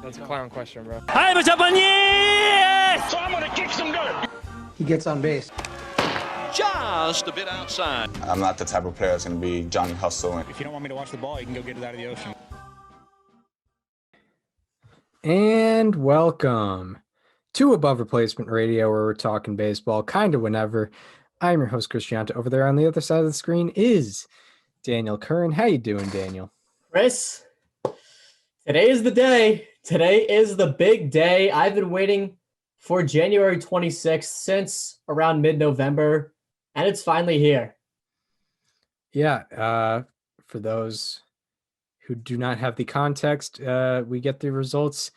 That's a clown question, bro. So I'm gonna kick some dirt. He gets on base. Just a bit outside. I'm not the type of player that's going to be Johnny Hustle. If you don't want me to watch the ball, you can go get it out of the ocean. And welcome to Above Replacement Radio, where we're talking baseball kind of whenever. I'm your host, Chris Gianta. Over there on the other side of the screen is Daniel Curran. How you doing, Daniel? Chris, today is the day. Today is the big day. I've been waiting for January 26th since around mid-November, and it's finally here. Yeah, for those who do not have the context, we get the results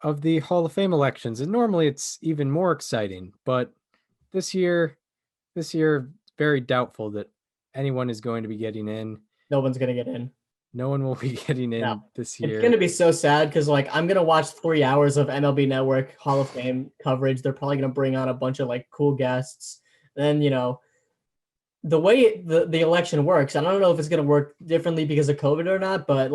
of the Hall of Fame elections, and normally it's even more exciting, but this year, very doubtful that anyone is going to be getting in. No one's going to get in. No one will be getting in this year. It's going to be so sad because, I'm going to watch 3 hours of MLB Network Hall of Fame coverage. They're probably going to bring on a bunch of, cool guests. And then, the way the election works, I don't know if it's going to work differently because of COVID or not, but,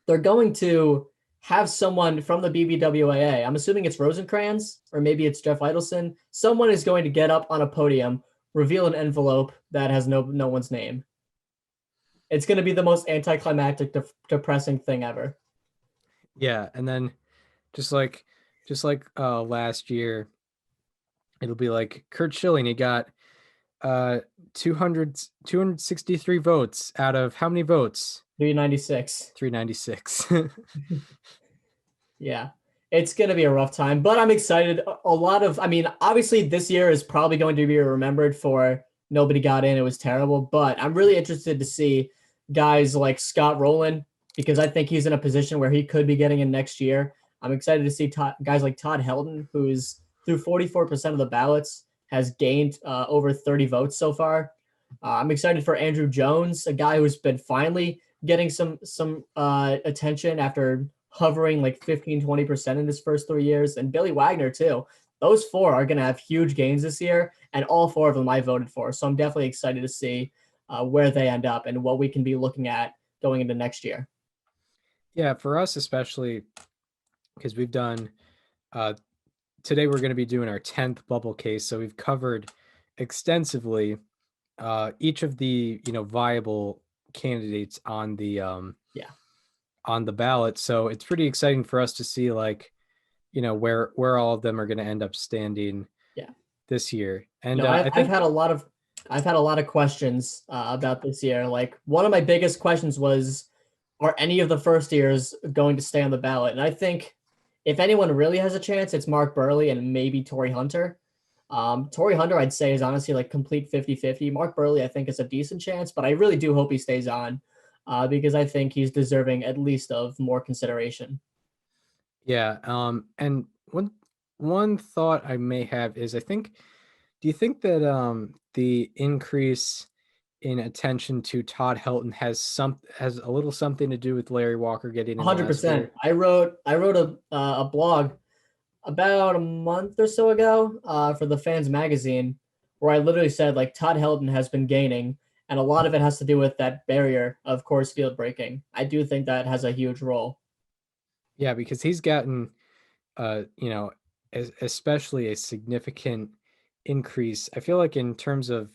they're going to have someone from the BBWAA. I'm assuming it's Rosencrantz, or maybe it's Jeff Idelson. Someone is going to get up on a podium, reveal an envelope that has no one's name. It's going to be the most anticlimactic, depressing thing ever. Yeah, and then just like last year, it'll be like Kurt Schilling. He got 263 votes out of how many votes? 396. 396. Yeah, it's going to be a rough time, but I'm excited. Obviously this year is probably going to be remembered for nobody got in. It was terrible, but I'm really interested to see guys like Scott Rowland, because I think he's in a position where he could be getting in next year. I'm excited to see guys like Todd Helton, who's through 44% of the ballots has gained over 30 votes so far. I'm excited for Andrew Jones, a guy who's been finally getting some attention after hovering 15-20% in his first 3 years, and Billy Wagner too. Those four are going to have huge gains this year, and all four of them I voted for. So I'm definitely excited to see where they end up and what we can be looking at going into next year. Yeah, for us especially, because we've done today we're going to be doing our 10th bubble case, so we've covered extensively each of the viable candidates on the on the ballot. So it's pretty exciting for us to see where all of them are going to end up standing this year. And I've had a lot of questions about this year. One of my biggest questions was, are any of the first years going to stay on the ballot? And I think if anyone really has a chance, it's Mark Burley and maybe Torrey Hunter. Torrey Hunter, I'd say, is honestly complete 50-50. Mark Burley, I think, is a decent chance, but I really do hope he stays on because I think he's deserving at least of more consideration. Yeah. And one thought I may have is, do you think that the increase in attention to Todd Helton has a little something to do with Larry Walker getting in? 100%. I wrote a blog about a month or so ago for the Fans magazine, where I literally said Todd Helton has been gaining, and a lot of it has to do with that barrier of course field breaking. I do think that has a huge role. Yeah, because he's gotten especially a significant increase. I feel like in terms of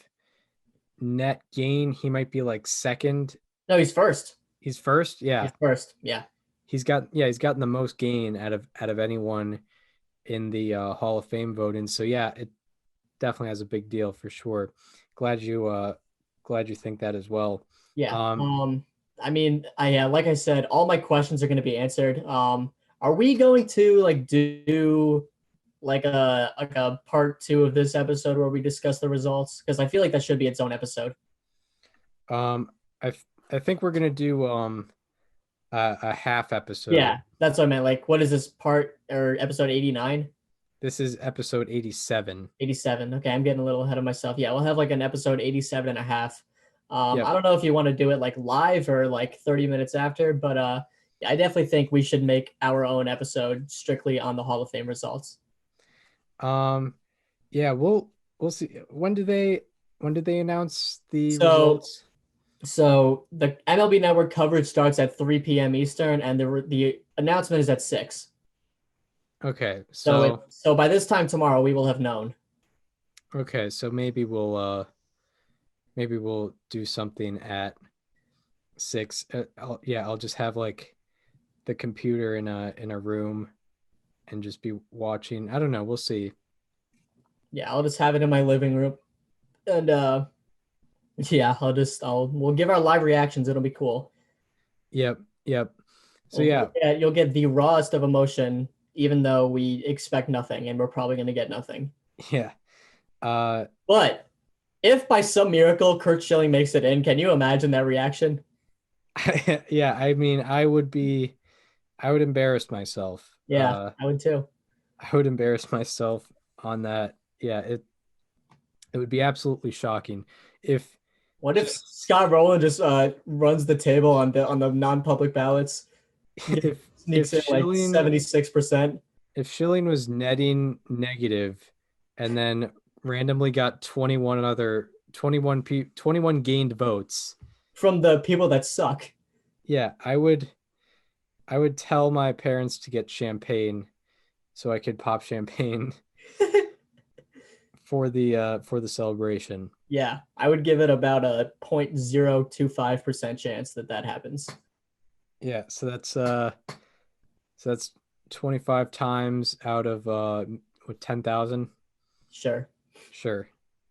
net gain, he might be second. No, he's first. He's first. Yeah. He's first. Yeah. He's gotten the most gain out of anyone in the Hall of Fame voting. So yeah, it definitely has a big deal for sure. Glad you think that as well. Yeah. Like I said, all my questions are going to be answered. Are we going to do a part 2 of this episode where we discuss the results? Because I feel like that should be its own episode. I think we're gonna do a half episode. Yeah, that's what I meant. What is this part or episode 89? This is episode 87. 87. Okay, I'm getting a little ahead of myself. Yeah, we'll have an episode 87 and a half. Yep. I don't know if you want to do it live or 30 minutes after, but I definitely think we should make our own episode strictly on the Hall of Fame results. Yeah, we'll see. When did they announce the results? So the MLB Network coverage starts at 3 p.m. Eastern, and the announcement is at 6. Okay, So by this time tomorrow, we will have known. okay, so maybe we'll do something at 6. I'll just have like the computer in a room and just be watching. I don't know. We'll see. Yeah, I'll just have it in my living room, and yeah, we'll give our live reactions. It'll be cool. Yep. Yep. So yeah, You'll get the rawest of emotion, even though we expect nothing, and we're probably gonna get nothing. yeah. But if by some miracle Kurt Schilling makes it in, can you imagine that reaction? Yeah, I mean, I would embarrass myself. Yeah, I would too. I would embarrass myself on that. Yeah, it would be absolutely shocking if What if Scott Rowland just runs the table on the non-public ballots? Sneaks in like 76%. If Schilling was netting negative and then randomly got 21 gained votes from the people that suck. Yeah, I would tell my parents to get champagne so I could pop champagne for the celebration. Yeah, I would give it about a 0.025% chance that happens. Yeah, so that's 25 times out of 10,000. Sure.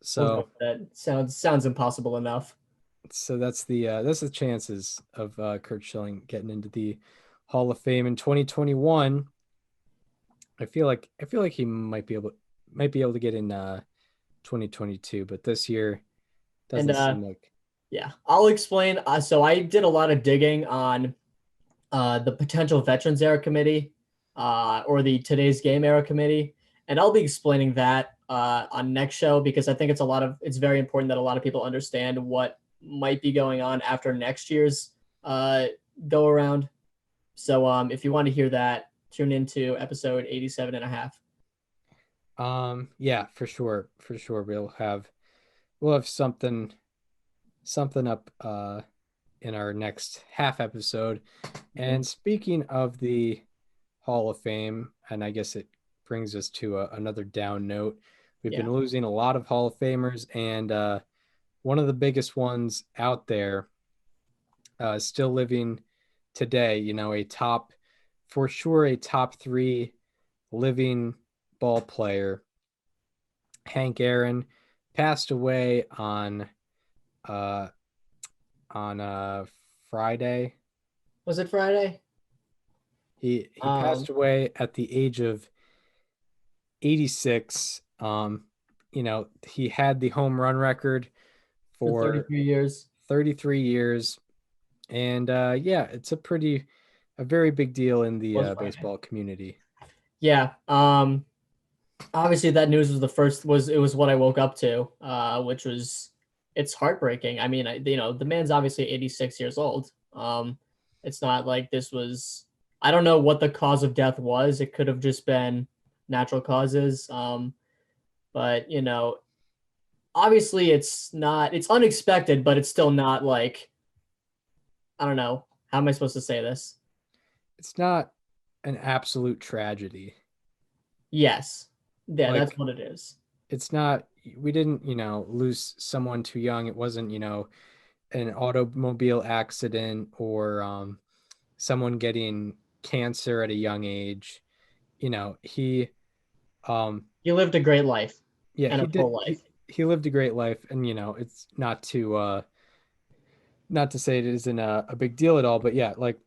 So that sounds impossible enough. So that's the chances of Kurt Schilling getting into the Hall of Fame in 2021. I feel like he might be able to get in 2022, but this year doesn't seem like. Yeah, I'll explain. So I did a lot of digging on the potential Veterans Era Committee or the Today's Game Era Committee, and I'll be explaining that on next show because I think it's very important that a lot of people understand what might be going on after next year's go around. So if you want to hear that, tune into episode 87 and a half. Yeah, for sure. We'll have something up in our next half episode. And speaking of the Hall of Fame, and I guess it brings us to another down note. We've been losing a lot of Hall of Famers, and one of the biggest ones out there still living today, for sure a top 3 living ball player. Hank Aaron passed away on Friday. Was it Friday? He passed away at the age of 86. He had the home run record for 33 years. And it's a very big deal in the baseball community. Yeah. Obviously that news was what I woke up to, which was, it's heartbreaking. I mean, the man's obviously 86 years old. It's not like this was, I don't know what the cause of death was. It could have just been natural causes. But obviously it's unexpected, but it's still not like, I don't know. How am I supposed to say this? It's not an absolute tragedy. Yes. Yeah, that's what it is. It's not, we didn't, lose someone too young. It wasn't, an automobile accident or someone getting cancer at a young age. He lived a great life. Yeah, and full life. He lived a great life, and it's not to say it isn't a big deal at all, but yeah, like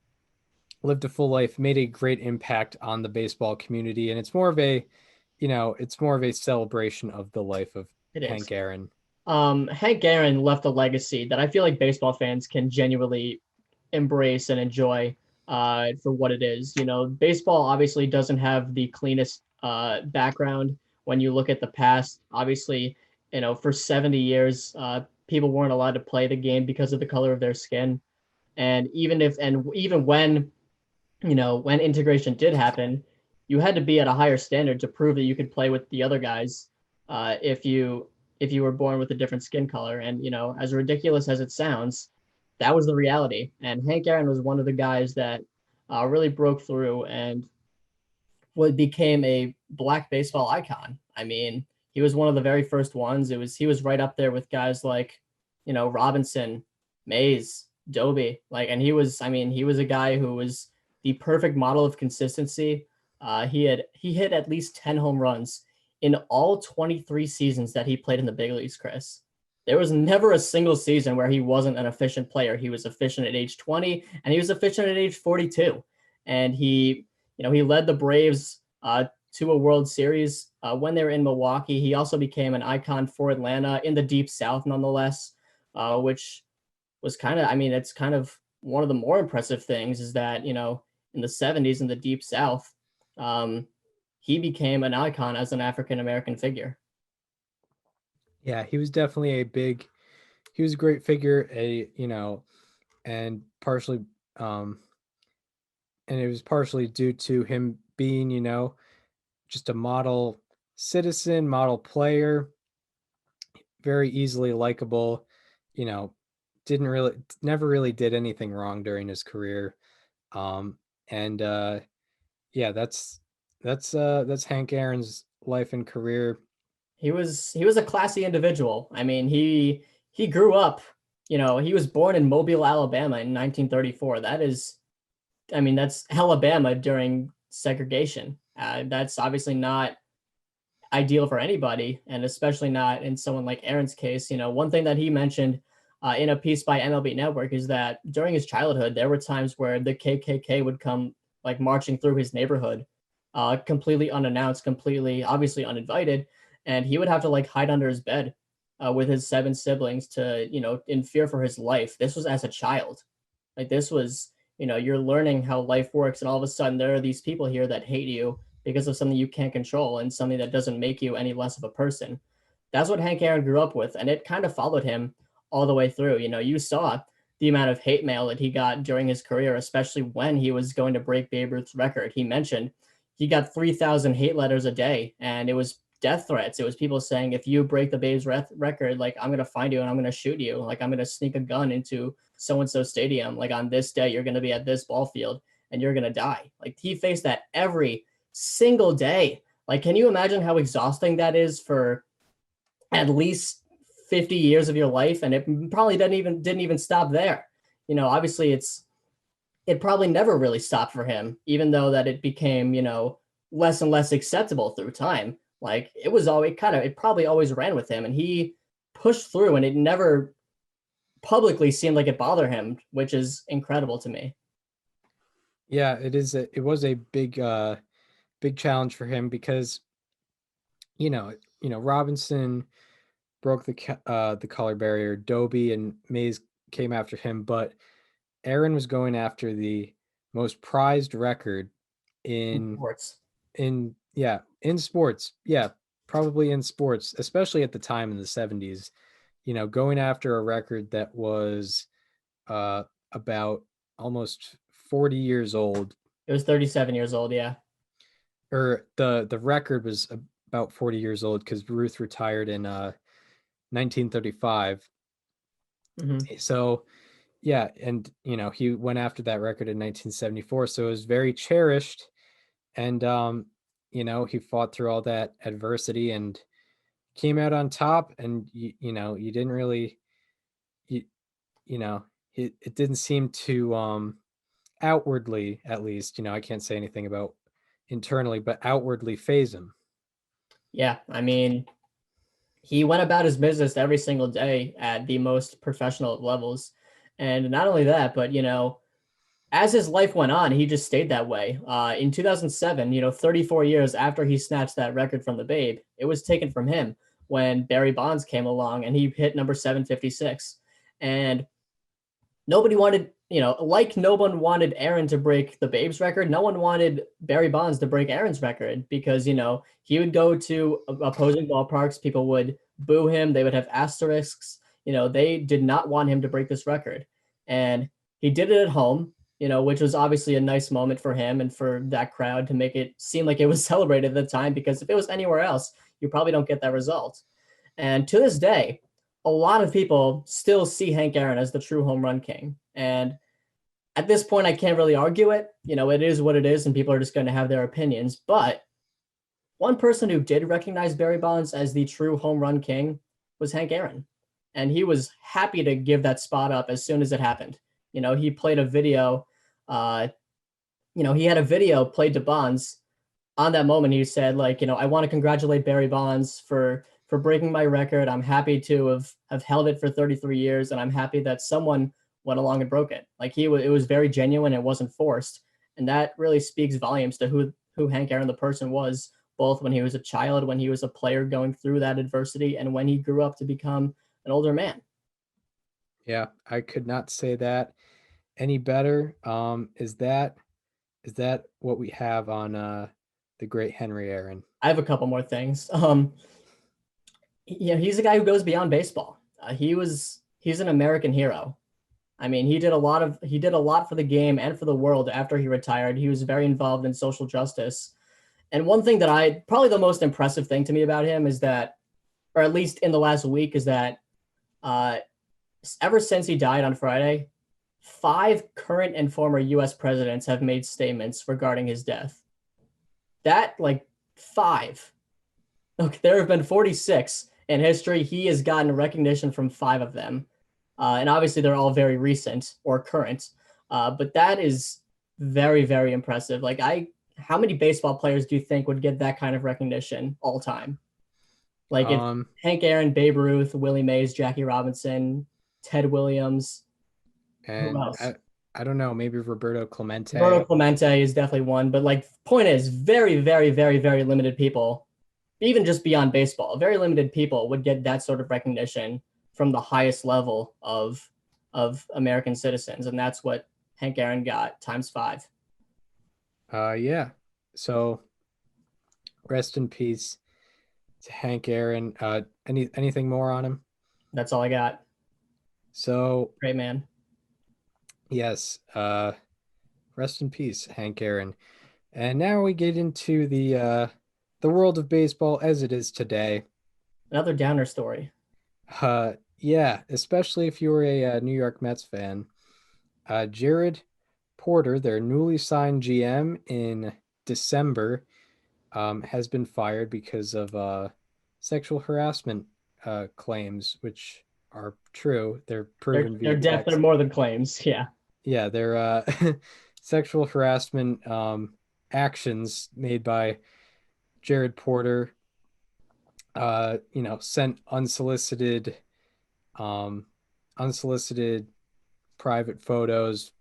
lived a full life, made a great impact on the baseball community, and it's more of a celebration of the life of Hank Aaron. Hank Aaron left a legacy that I feel like baseball fans can genuinely embrace and enjoy for what it is. Baseball obviously doesn't have the cleanest background when you look at the past. Obviously, for 70 years, people weren't allowed to play the game because of the color of their skin. And even when integration did happen, you had to be at a higher standard to prove that you could play with the other guys if you were born with a different skin color. And as ridiculous as it sounds, that was the reality. And Hank Aaron was one of the guys that really broke through and what became a black baseball icon. I mean, he was one of the very first ones. He was right up there with guys like, Robinson, Mays, Doby, and he was a guy who was the perfect model of consistency. He hit at least 10 home runs in all 23 seasons that he played in the big leagues, Chris. There was never a single season where he wasn't an efficient player. He was efficient at age 20 and he was efficient at age 42. And he led the Braves to a World Series when they were in Milwaukee. He also became an icon for Atlanta in the Deep South, nonetheless, which was it's kind of one of the more impressive things is that, in the 70s in the Deep South, he became an icon as an African-American figure. Yeah, he was definitely he was a great figure, and partially, and it was partially due to him being, just a model citizen, model player, very easily likable, never really did anything wrong during his career. And yeah, that's Hank Aaron's life and career. He was a classy individual. I mean, he grew up, he was born in Mobile, Alabama in 1934. That's Alabama during segregation. That's obviously not ideal for anybody, and especially not in someone like Aaron's case. One thing that he mentioned in a piece by MLB Network is that during his childhood, there were times where the KKK would come marching through his neighborhood, completely unannounced, completely obviously uninvited. And he would have to hide under his bed with his 7 siblings to, in fear for his life. This was as a child. This was, you're learning how life works. And all of a sudden there are these people here that hate you because of something you can't control and something that doesn't make you any less of a person. That's what Hank Aaron grew up with. And it kind of followed him all the way through. You saw the amount of hate mail that he got during his career, especially when he was going to break Babe Ruth's record. He mentioned he got 3,000 hate letters a day, and it was death threats. It was people saying, if you break the Babe's record, I'm going to find you and I'm going to shoot you. I'm going to sneak a gun into so-and-so stadium. On this day, you're going to be at this ball field and you're going to die. He faced that every single day. Can you imagine how exhausting that is for at least 50 years of your life? And it probably didn't even stop there. Obviously it probably never really stopped for him, even though that it became, less and less acceptable through time. It probably always ran with him, and he pushed through, and it never publicly seemed like it bothered him, which is incredible to me. Yeah, it was a big challenge for him because, Robinson broke the color barrier. Doby and Mays came after him, but Aaron was going after the most prized record in sports. In sports. Yeah, probably in sports, especially at the time in the 70s, going after a record that was about almost 40 years old. It was 37 years old, yeah. Or the record was about 40 years old because Ruth retired in 1935. Mm-hmm. So, yeah, and he went after that record in 1974, so it was very cherished. And he fought through all that adversity and came out on top. And you didn't really, it didn't seem to outwardly, at least, I can't say anything about internally, but outwardly phase him. Yeah, he went about his business every single day at the most professional levels. And not only that, but, as his life went on, he just stayed that way. In 2007, 34 years after he snatched that record from the Babe, it was taken from him when Barry Bonds came along and he hit number 756. And nobody wanted, no one wanted Aaron to break the Babe's record. No one wanted Barry Bonds to break Aaron's record because, he would go to opposing ballparks. People would boo him. They would have asterisks. They did not want him to break this record. And he did it at home, which was obviously a nice moment for him and for that crowd to make it seem like it was celebrated at the time, because if it was anywhere else, you probably don't get that result. And to this day, a lot of people still see Hank Aaron as the true home run king. And at this point, I can't really argue it. It is what it is, and people are just going to have their opinions. But one person who did recognize Barry Bonds as the true home run king was Hank Aaron. And he was happy to give that spot up as soon as it happened. He played a video. He had a video played to Bonds. On that moment, he said, I want to congratulate Barry Bonds for breaking my record. I'm happy to have held it for 33 years, and I'm happy that someone went along and broke it. It was very genuine. It wasn't forced. And that really speaks volumes to who Hank Aaron, the person, was, both when he was a child, when he was a player going through that adversity, and when he grew up to become an older man. Yeah, I could not say that any better. Is that what we have on the great Henry Aaron? I have a couple more things. He's a guy who goes beyond baseball. He's an American hero. I mean, he did a lot for the game and for the world after he retired. He was very involved in social justice. And one thing that probably the most impressive thing to me about him is that, or at least in the last week, is that ever since he died on Friday, 5 current and former U.S. presidents have made statements regarding his death. That, 5. Look, there have been 46 in history. He has gotten recognition from 5 of them. And obviously they're all very recent or current. But that is very, very impressive. How many baseball players do you think would get that kind of recognition all time? If Hank Aaron, Babe Ruth, Willie Mays, Jackie Robinson, Ted Williams, and who else? I don't know, maybe Roberto Clemente. Roberto Clemente is definitely one, but point is, very, very, very, very limited people, even just beyond baseball, very limited people would get that sort of recognition from the highest level of American citizens, and that's what Hank Aaron got times 5. Yeah. So rest in peace to Hank Aaron. Anything more on him? That's all I got. So Great man. Yes. Rest in peace, Hank Aaron. And now we get into the world of baseball as it is today. Another downer story. Yeah, especially if you were a New York Mets fan. Jared Porter, their newly signed GM in December, has been fired because of sexual harassment claims, which are true. They're proven They're via they're more than claims. Yeah. Yeah, they're sexual harassment actions made by Jared Porter. Sent unsolicited private photos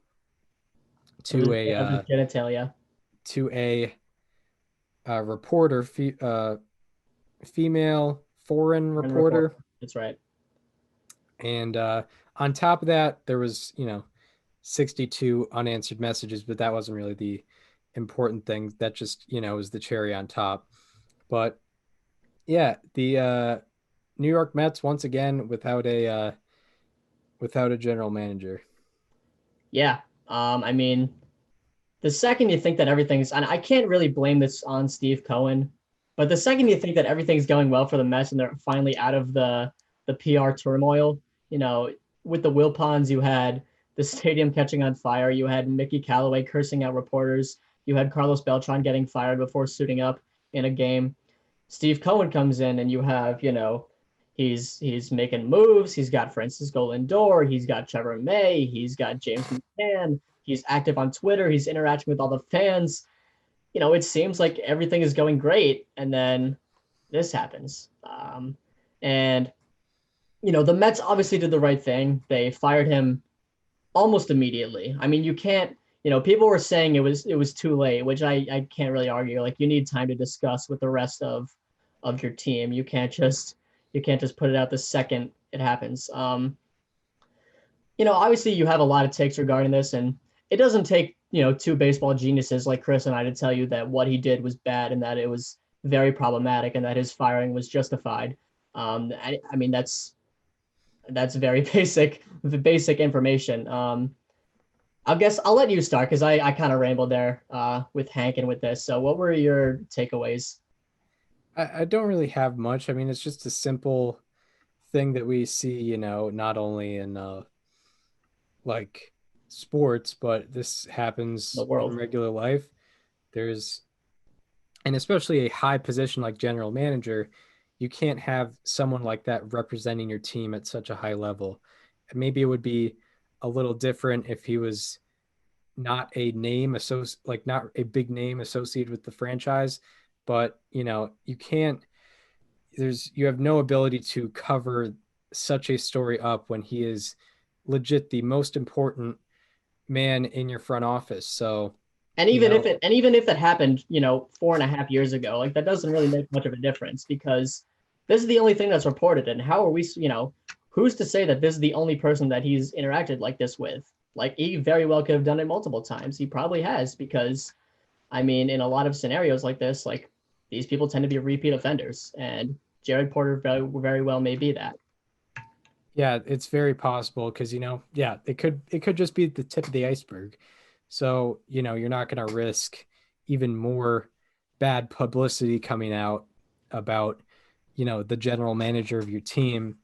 to genitalia. To a reporter, female foreign reporter. That's right. And on top of that, there was 62 unanswered messages, but that wasn't really the important thing. That just was the cherry on top. But yeah, the New York Mets once again without a general manager. Yeah. I mean, the second you think that everything's, and I can't really blame this on Steve Cohen, but the second you think that everything's going well for the Mets and they're finally out of the PR turmoil, with the Wilpons, you had the stadium catching on fire, you had Mickey Callaway cursing out reporters, you had Carlos Beltran getting fired before suiting up in a game. Steve Cohen comes in and you have, he's making moves. He's got Francisco Lindor. He's got Trevor May. He's got James McCann. He's active on Twitter. He's interacting with all the fans. It seems like everything is going great. And then this happens. And the Mets obviously did the right thing. They fired him almost immediately. I mean, you can't, people were saying it was too late, which I can't really argue. You need time to discuss with the rest of your team. You can't just put it out the second it happens. Obviously you have a lot of takes regarding this, and it doesn't take, 2 baseball geniuses like Chris and I to tell you that what he did was bad and that it was very problematic and that his firing was justified. I mean, that's very basic information. I guess I'll let you start because I kind of rambled there with Hank and with this. So what were your takeaways? I don't really have much. I mean, it's just a simple thing that we see, not only in like sports, but this The happens in world. regular life. There's, and especially a high position like general manager, you can't have someone like that representing your team at such a high level. Maybe it would be a little different if he was not a name like not a big name associated with the franchise, but you can't, you have no ability to cover such a story up when he is legit the most important man in your front office. So, And you even if know, that happened, 4.5 years ago, like that doesn't really make much of a difference because this is the only thing that's reported. And how are we, who's to say that this is the only person that he's interacted like this with? Like he very well could have done it multiple times. He probably has because, I mean, in a lot of scenarios like this, like these people tend to be repeat offenders, and Jared Porter very well may be that. yeah, it's very possible because yeah, it could just be the tip of the iceberg. So, you're not going to risk even more bad publicity coming out about, the general manager of your team.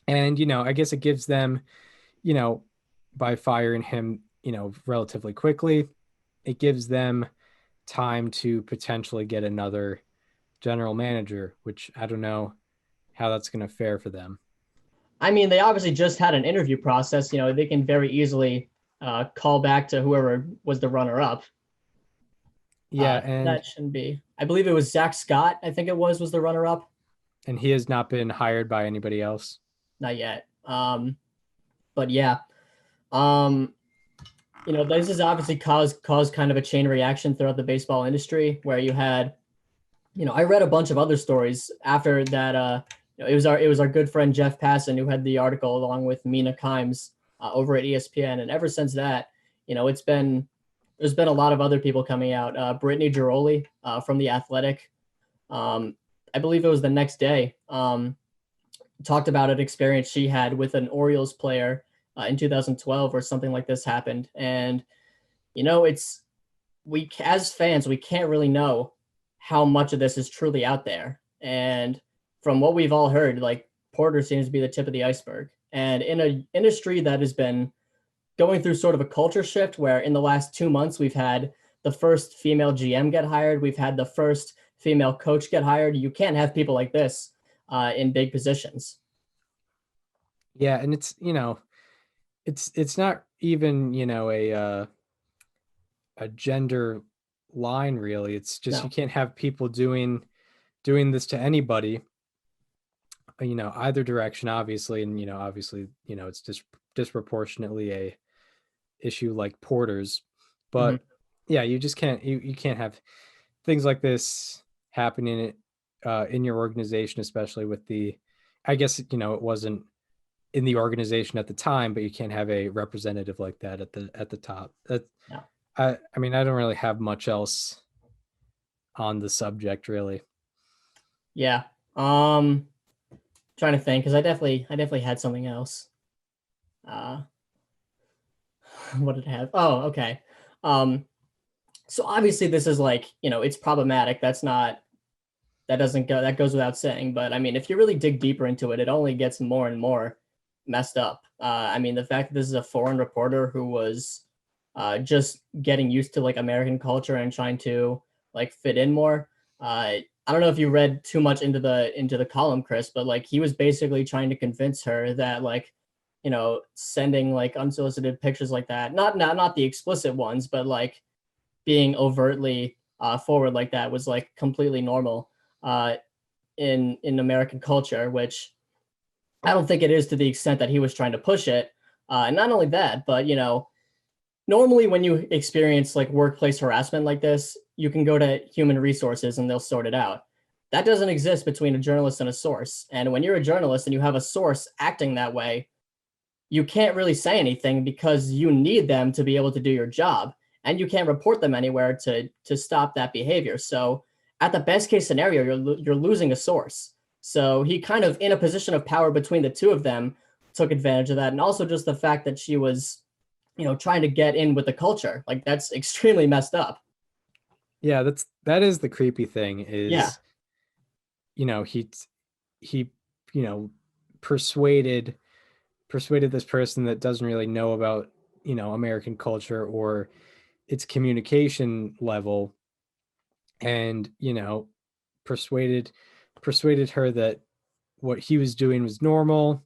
And, I guess it gives them, you know, by firing him, relatively quickly, it gives them time to potentially get another general manager, which I don't know how that's going to fare for them. I mean, they obviously just had an interview process. They can very easily call back to whoever was the runner-up. Yeah, and That shouldn't be. I believe it was Zach Scott. I think it was the runner-up. he has not been hired by anybody else. Not yet. But yeah, um, this has obviously caused kind of a chain reaction throughout the baseball industry, where you had, I read a bunch of other stories after that. It was our good friend Jeff Passan who had the article along with Mina Kimes over at ESPN, and ever since that, there's been a lot of other people coming out. Brittany Giroli from The Athletic, I believe it was the next day, talked about an experience she had with an Orioles player in 2012 where something like this happened. And, we as fans, we can't really know how much of this is truly out there. And from what we've all heard, like Porter seems to be the tip of the iceberg. And in an industry that has been going through sort of a culture shift where in the last 2 months, we've had the first female GM get hired. We've had the first female coach get hired. You can't have people like this in big positions. Yeah, and it's not even, a gender line really. It's just you No. can't have people doing this to anybody, either direction, obviously. And, obviously, it's just disproportionately a issue like Porter's. But yeah, you just can't, you can't have things like this happening in your organization, especially with I guess, it wasn't in the organization at the time, but you can't have a representative like that at the top. No. I mean, I don't really have much else on the subject, really. Yeah. Trying to think because I definitely had something else. What did it have? Oh, okay. So obviously this is like, it's problematic. That goes without saying. But I mean, if you really dig deeper into it, it only gets more and more messed up. I mean, the fact that this is a foreign reporter who was just getting used to like American culture and trying to like fit in more. I don't know if you read too much into the column, Chris, but like he was basically trying to convince her that like, sending like unsolicited pictures like that, not the explicit ones, but like being overtly forward like that was like completely normal in American culture, which I don't think it is to the extent that he was trying to push it. And not only that, but normally when you experience like workplace harassment like this, you can go to human resources and they'll sort it out. That doesn't exist between a journalist and a source. And when you're a journalist and you have a source acting that way, you can't really say anything because you need them to be able to do your job, and you can't report them anywhere to stop that behavior. So at the best case scenario, you're losing a source. So he kind of, in a position of power between the two of them, took advantage of that. And also just the fact that she was, trying to get in with the culture. Like that's extremely messed up. Yeah, that is the creepy thing is, Yeah. he persuaded this person that doesn't really know about, American culture or its communication level, and, persuaded her that what he was doing was normal.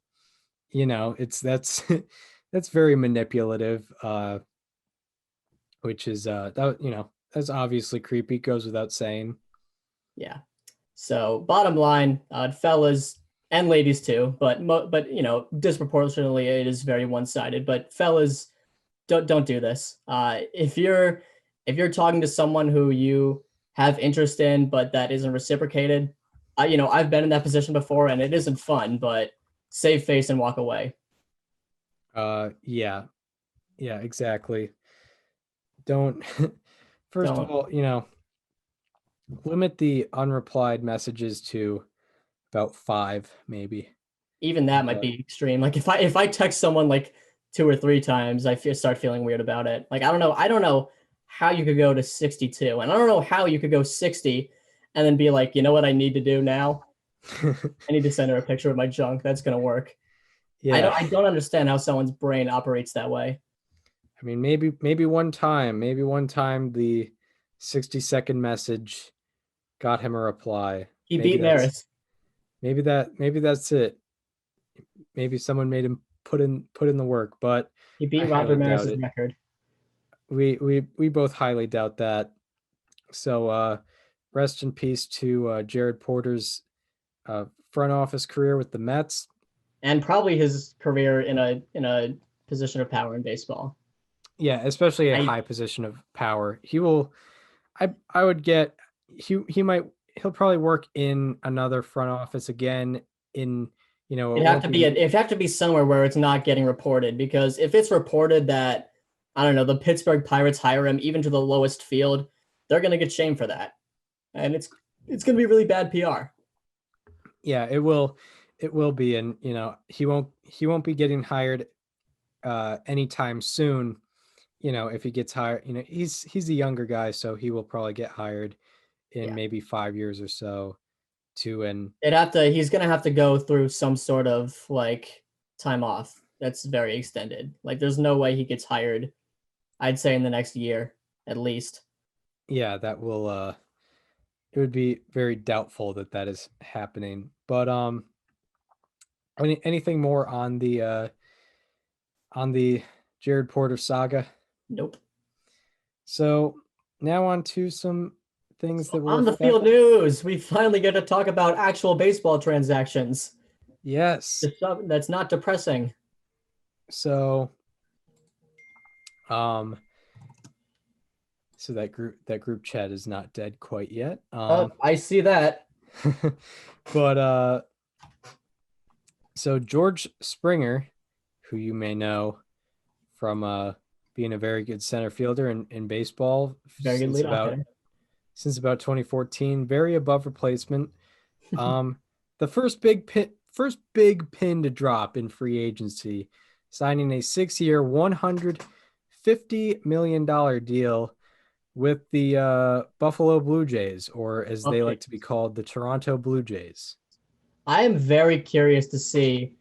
That's that's very manipulative, which is that's obviously creepy, goes without saying. Yeah. So bottom line, fellas and ladies too, but disproportionately it is very one-sided. But fellas, don't do this. If you're talking to someone who you have interest in, but that isn't reciprocated, I've been in that position before, and it isn't fun. But save face and walk away. Yeah, exactly. Don't. First of all, limit the unreplied messages to about 5, maybe. Even that might be extreme. Like if I text someone like 2 or 3 times, start feeling weird about it. Like I don't know how you could go to 62, and I don't know how you could go 60 and then be like, you know what I need to do now? I need to send her a picture of my junk. That's gonna work. Yeah. I don't understand how someone's brain operates that way. I mean, maybe one time the 60-second message got him a reply. He beat Maris. Maybe that's it. Maybe someone made him put in the work, but he beat Robert Maris's record. We both highly doubt that. So rest in peace to Jared Porter's front office career with the Mets, and probably his career in a position of power in baseball. Yeah, especially a high position of power. He will. I would get. He'll probably work in another front office again. It'd have to be somewhere where it's not getting reported, because if it's reported that, I don't know, the Pittsburgh Pirates hire him even to the lowest field, they're gonna get shamed for that, and it's gonna be really bad PR. Yeah, it will be, and he won't be getting hired anytime soon. If he gets hired, he's a younger guy, so he will probably get hired in maybe 5 years or so. He's gonna have to go through some sort of like time off that's very extended. Like there's no way he gets hired, I'd say, in the next year at least. Yeah, that will it would be very doubtful that is happening. But anything more on the Jared Porter saga? Nope. So now on to some things that will on the field news. We finally get to talk about actual baseball transactions. Yes. That's not depressing. So so that group chat is not dead quite yet. I see that. But so George Springer, who you may know from being a very good center fielder in baseball, very good leadoff since about 2014, very above replacement. The first big pin to drop in free agency, signing a 6-year, $150 million deal with the Buffalo Blue Jays, or as they like to be called, the Toronto Blue Jays. I am very curious to see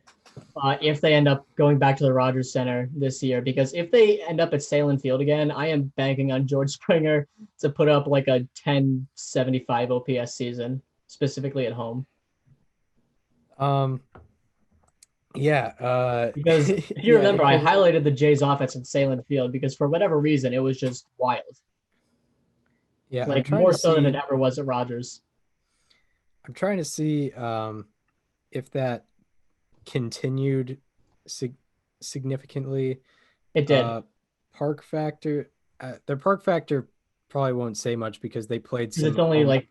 if they end up going back to the Rogers Center this year, because if they end up at Taillon Field again, I am banking on George Springer to put up like a 1075 OPS season, specifically at home. Because if you remember, I highlighted the Jays offense at Taillon Field because for whatever reason, it was just wild. Yeah, like more so than it ever was at Rogers. I'm trying to see if that continued significantly. It did. Park factor. Their park factor probably won't say much because they played some. It's only like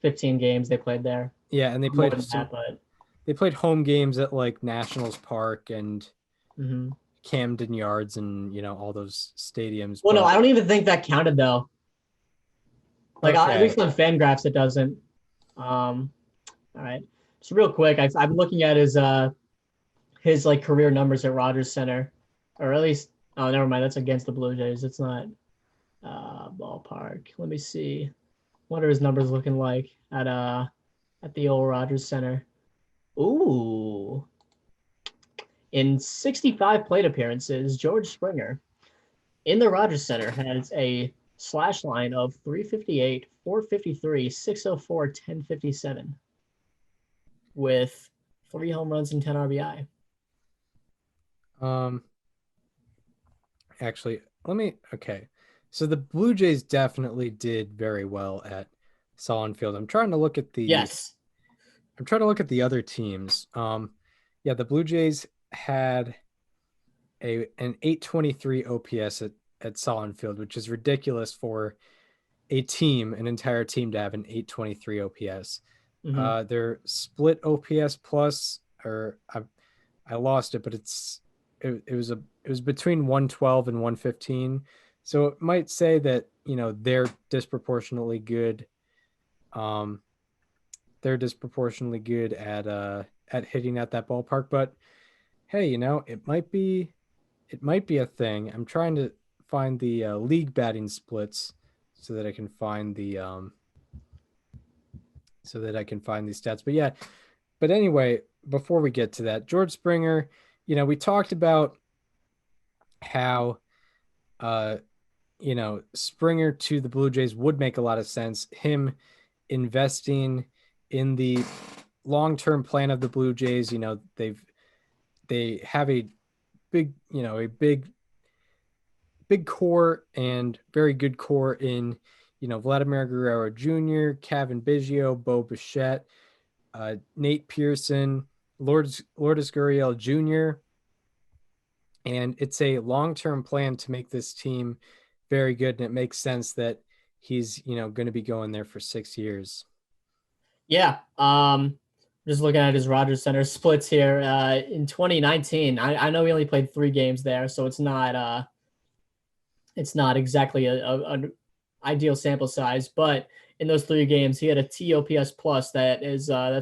15 games they played there. Yeah, and they played they played home games at like Nationals Park and Camden Yards and all those stadiums. Well, no, I don't even think that counted though. Like at least on Fangraphs, it doesn't. All right, so real quick, I'm looking at his like career numbers at Rogers Center, or at least never mind, that's against the Blue Jays. It's not ballpark. Let me see. What are his numbers looking like at the old Rogers Center? Ooh, In 65 plate appearances, George Springer in the Rogers Center has a slash line of 358, 453, 604, 1057 with 3 home runs and 10 RBI. Actually, okay. So the Blue Jays definitely did very well at Solon Field. I'm trying to look at the other teams. Yeah, the Blue Jays had an 823 OPS at Solon Field, which is ridiculous for an entire team to have an 823 OPS. Their split OPS plus, or I lost it, but it was between 112 and 115. So it might say that, they're disproportionately good. They're disproportionately good at hitting at that ballpark, but hey, it might be a thing. I'm trying to find the league batting splits so that I can find the stats. But yeah, but anyway, before we get to that, George Springer, we talked about how Springer to the Blue Jays would make a lot of sense. Him investing in the long-term plan of the Blue Jays, they have a big core and very good core in, Vladimir Guerrero Jr., Kevin Biggio, Bo Bichette, Nate Pearson, Lourdes Gurriel Jr., and it's a long-term plan to make this team very good, and it makes sense that he's, going to be going there for 6 years. Yeah. Just looking at his Rogers Center splits here. In 2019, I know he only played 3 games there, so it's not exactly an ideal sample size, but in those 3 games, he had a TOPS plus that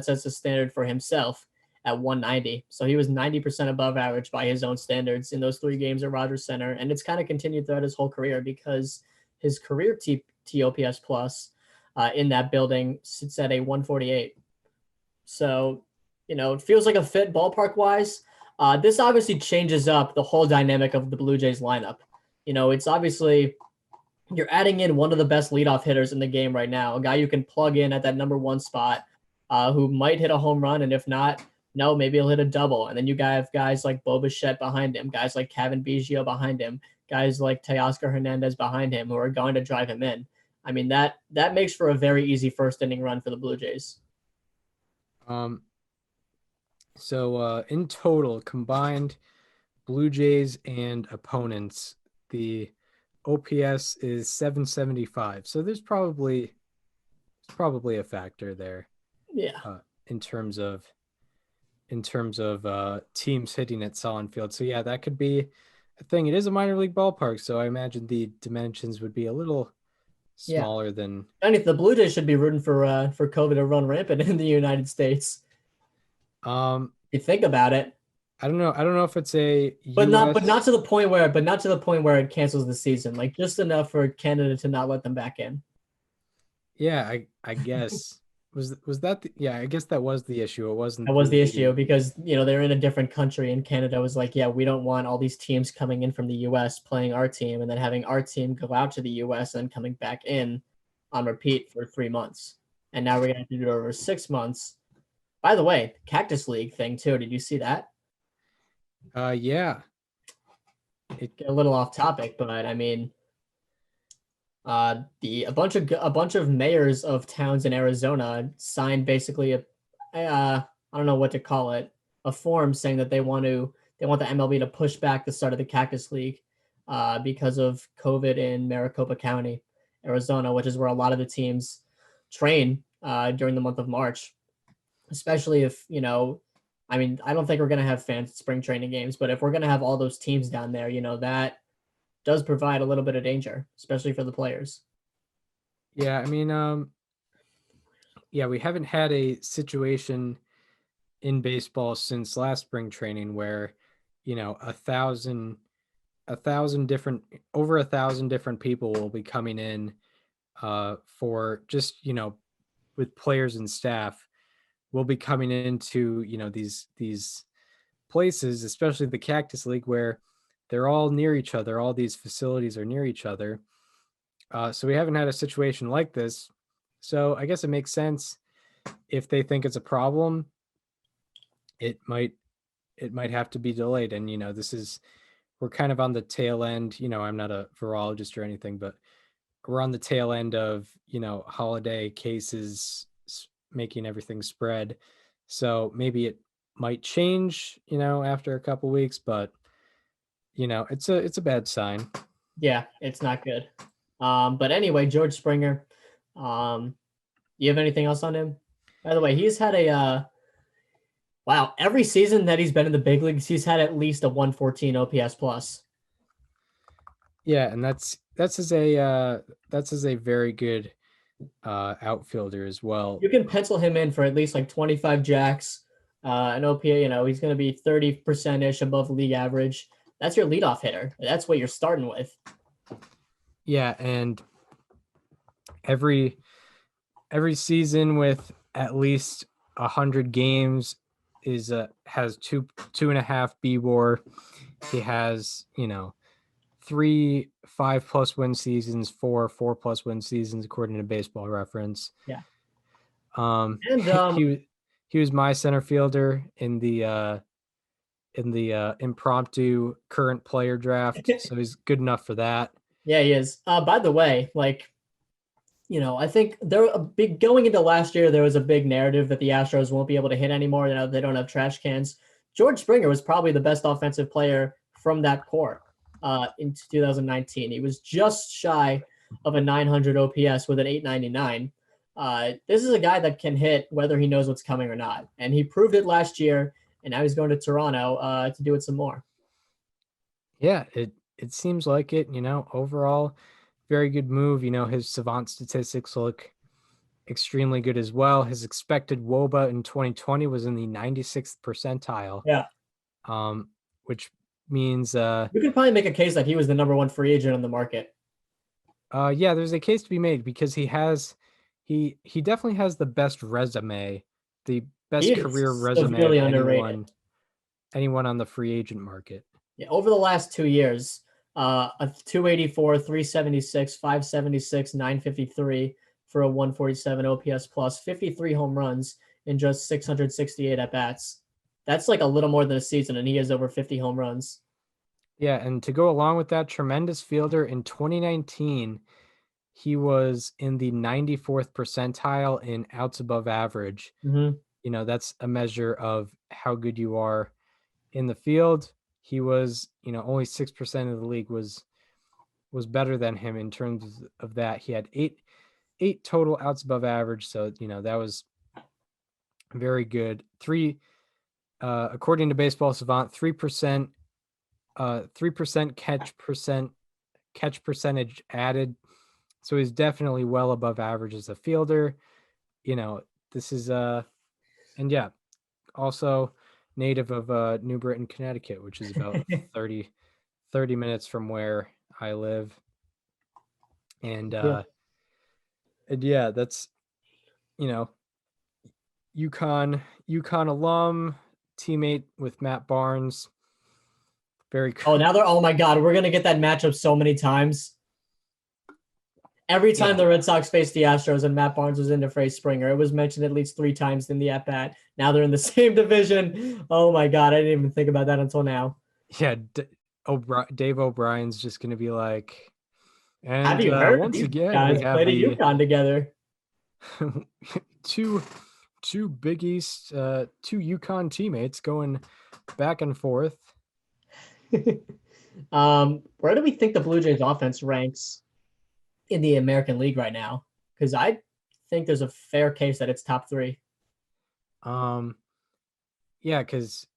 sets the standard for himself at 190. So he was 90% above average by his own standards in those 3 games at Rogers Center. And it's kind of continued throughout his whole career because his career TOPS plus in that building sits at a 148. So, it feels like a fit ballpark wise. This obviously changes up the whole dynamic of the Blue Jays lineup. It's obviously you're adding in one of the best leadoff hitters in the game right now, a guy you can plug in at that number 1 spot who might hit a home run. And if not, no, maybe he'll hit a double. And then you have guys like Bo Bichette behind him, guys like Kevin Biggio behind him, guys like Teoscar Hernandez behind him who are going to drive him in. I mean, that makes for a very easy first inning run for the Blue Jays. So in total, combined Blue Jays and opponents, the OPS is 775. So there's probably a factor there. Yeah. In terms of teams hitting at Solon Field. So yeah, that could be a thing. It is a minor league ballpark, so I imagine the dimensions would be a little smaller than. And if the Blue Jays should be rooting for COVID to run rampant in the United States. If you think about it. I don't know if it's a but not to the point where it cancels the season. Like just enough for Canada to not let them back in. Yeah, I guess. Was that I guess that was the issue. It wasn't. That was the issue because they're in a different country and Canada was like, yeah, we don't want all these teams coming in from the US playing our team and then having our team go out to the US and then coming back in on repeat for 3 months. And now we're gonna have to do it over 6 months. By the way, Cactus League thing too. Did you see that? Yeah. Get a little off topic, but I mean, a bunch of mayors of towns in Arizona signed basically I don't know what to call it, a form saying that they want the MLB to push back the start of the Cactus League because of COVID in Maricopa County, Arizona, which is where a lot of the teams train during the month of March, especially if I mean, I don't think we're going to have fans at spring training games, but if we're going to have all those teams down there, that does provide a little bit of danger, especially for the players. Yeah, I mean, we haven't had a situation in baseball since last spring training where, over 1,000 different people will be coming in for just, with players and staff will be coming into, these places, especially the Cactus League, where they're all near each other. All these facilities are near each other. So we haven't had a situation like this. So I guess it makes sense if they think it's a problem. It might have to be delayed. And we're kind of on the tail end. I'm not a virologist or anything, but we're on the tail end of holiday cases making everything spread. So maybe it might change after a couple weeks, but it's a bad sign. Yeah, it's not good. But anyway, George Springer, you have anything else on him? By the way, he's had a wow, every season that he's been in the big leagues, he's had at least a 114 OPS plus. Yeah, and that's as a very good outfielder as well. You can pencil him in for at least like 25 jacks, an OPA. He's going to be 30% ish above league average. That's your leadoff hitter. That's what you're starting with. Yeah, and every season with at least 100 games has 2.5 BWAR. He has 3 5+ win seasons, 4 4+ win seasons according to Baseball Reference. Yeah. He was my center fielder in the impromptu current player draft, so he's good enough for that. Yeah, he is. By the way, I think going into last year, there was a big narrative that the Astros won't be able to hit anymore. They don't have trash cans. George Springer was probably the best offensive player from that core in 2019. He was just shy of a 900 OPS with an 899. This is a guy that can hit whether he knows what's coming or not. And he proved it last year, and now he's going to Toronto to do it some more. Yeah, it seems like it, overall, very good move. His savant statistics look extremely good as well. His expected WOBA in 2020 was in the 96th percentile. Yeah. Which means you could probably make a case that he was the number one free agent on the market. Yeah, there's a case to be made because he definitely has the best resume, the best career resume really of anyone on the free agent market. Yeah, over the last 2 years, a 284, 376, 576, 953 for a 147 OPS plus, 53 home runs in just 668 at bats. That's like a little more than a season, and he has over 50 home runs. Yeah, and to go along with that, tremendous fielder. In 2019, he was in the 94th percentile in outs above average. Mm-hmm. That's a measure of how good you are in the field. He was, only 6% of the league was better than him in terms of that. He had eight total outs above average. So, that was very good. According to Baseball Savant, 3% catch percentage added. So he's definitely well above average as a fielder. This is and yeah, also native of New Britain, Connecticut, which is about 30 minutes from where I live. And yeah, that's UConn alum, teammate with Matt Barnes. Very cool. Oh my God, we're gonna get that matchup so many times. Every time the Red Sox faced the Astros and Matt Barnes was in to face Springer, it was mentioned at least 3 times in the at-bat. Now they're in the same division. Oh my God, I didn't even think about that until now. Yeah, Dave O'Brien's just going to be like, and have you heard once again, guys we have played at UConn together. two Big East, 2 UConn teammates going back and forth. Where do we think the Blue Jays offense ranks in the American League right now? Because I think there's a fair case that it's top 3. Yeah, because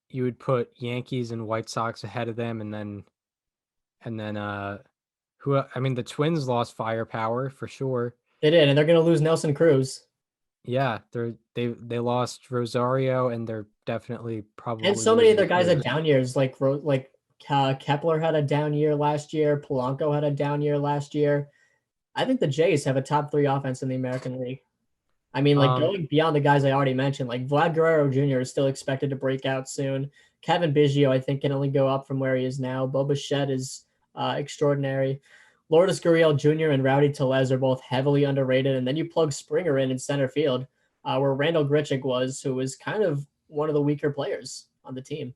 you would put Yankees and White Sox ahead of them, and then the Twins lost firepower for sure. They did, and they're going to lose Nelson Cruz. Yeah, they lost Rosario, and they're definitely probably. And so many other guys had down years, like Kepler had a down year last year. Polanco had a down year last year. I think the Jays have a top 3 offense in the American League. I mean, going beyond the guys I already mentioned, like Vlad Guerrero Jr. is still expected to break out soon. Kevin Biggio, I think, can only go up from where he is now. Bo Bichette is extraordinary. Lourdes Gurriel Jr. and Rowdy Tellez are both heavily underrated. And then you plug Springer in center field, where Randall Grichuk was, who was kind of one of the weaker players on the team.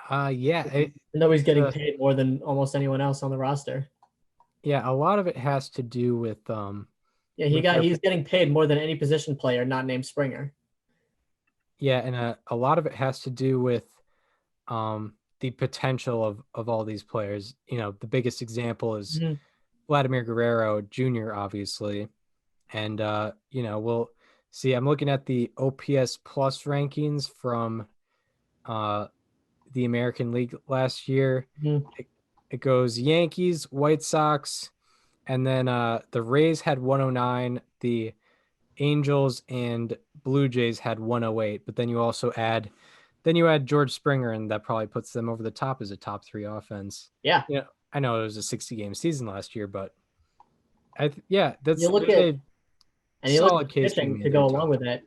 Yeah. Even though he's getting paid more than almost anyone else on the roster. Yeah, a lot of it has to do with Yeah, he's getting paid more than any position player not named Springer. Yeah, and a lot of it has to do with the potential of all these players. The biggest example is Vladimir Guerrero Jr., obviously. And we'll see. I'm looking at the OPS plus rankings from the American League last year. It goes Yankees, White Sox, and then the Rays had 109, the Angels and Blue Jays had 108, but then you add George Springer, and that probably puts them over the top as a top 3 offense. Yeah. I know it was a 60-game season last year, but that's you look at solid case pitching to go along with it.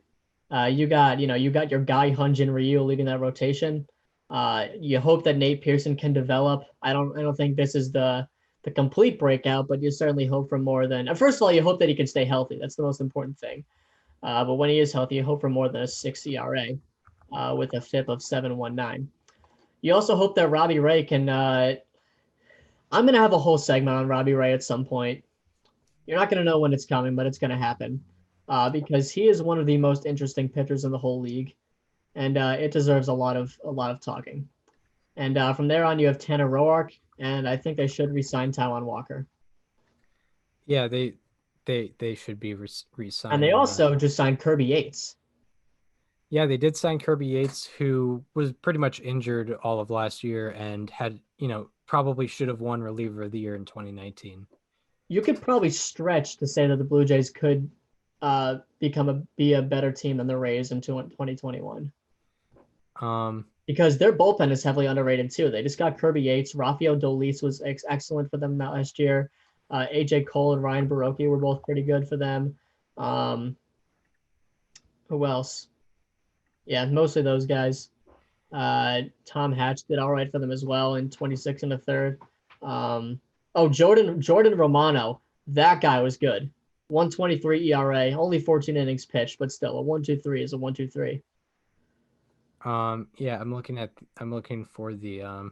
You got your guy Hyun-Jin Ryu leading that rotation. You hope that Nate Pearson can develop. I don't think this is the complete breakout, but you certainly hope for more than. First of all, you hope that he can stay healthy. That's the most important thing. But when he is healthy, you hope for more than a 6 ERA with a FIP of 7.19. You also hope that Robbie Ray can. I'm going to have a whole segment on Robbie Ray at some point. You're not going to know when it's coming, but it's going to happen because he is one of the most interesting pitchers in the whole league, and it deserves a lot of talking. And from there on, you have Tanner Roark, and I think they should re-sign Taillon Walker. Yeah, they should be re-signed. And they also just signed Kirby Yates. Yeah, they did sign Kirby Yates, who was pretty much injured all of last year and had, probably should have won reliever of the year in 2019. You could probably stretch to say that the Blue Jays could be a better team than the Rays in 2021. Because their bullpen is heavily underrated too. They just got Kirby Yates. Rafael Dolis was excellent for them last year. AJ Cole and Ryan Baroque were both pretty good for them. Who else? Yeah, mostly those guys. Tom Hatch did all right for them as well in 26 and a third. Jordan Romano. That guy was good. 1.23 ERA, only 14 innings pitched, but still a 1.23 is a 1.23. Yeah, I'm looking for the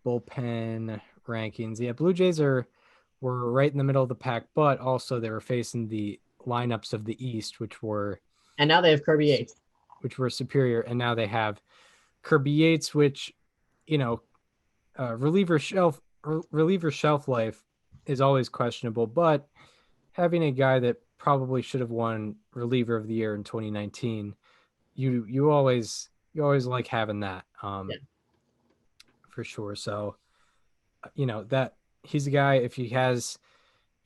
bullpen rankings. Yeah, Blue Jays were right in the middle of the pack, but also they were facing the lineups of the East, and now they have Kirby Yates, which were superior, and now they have Kirby Yates, which reliever shelf life is always questionable, but having a guy that probably should have won reliever of the year in 2019, you always like having that for sure. So that he's a guy, if he has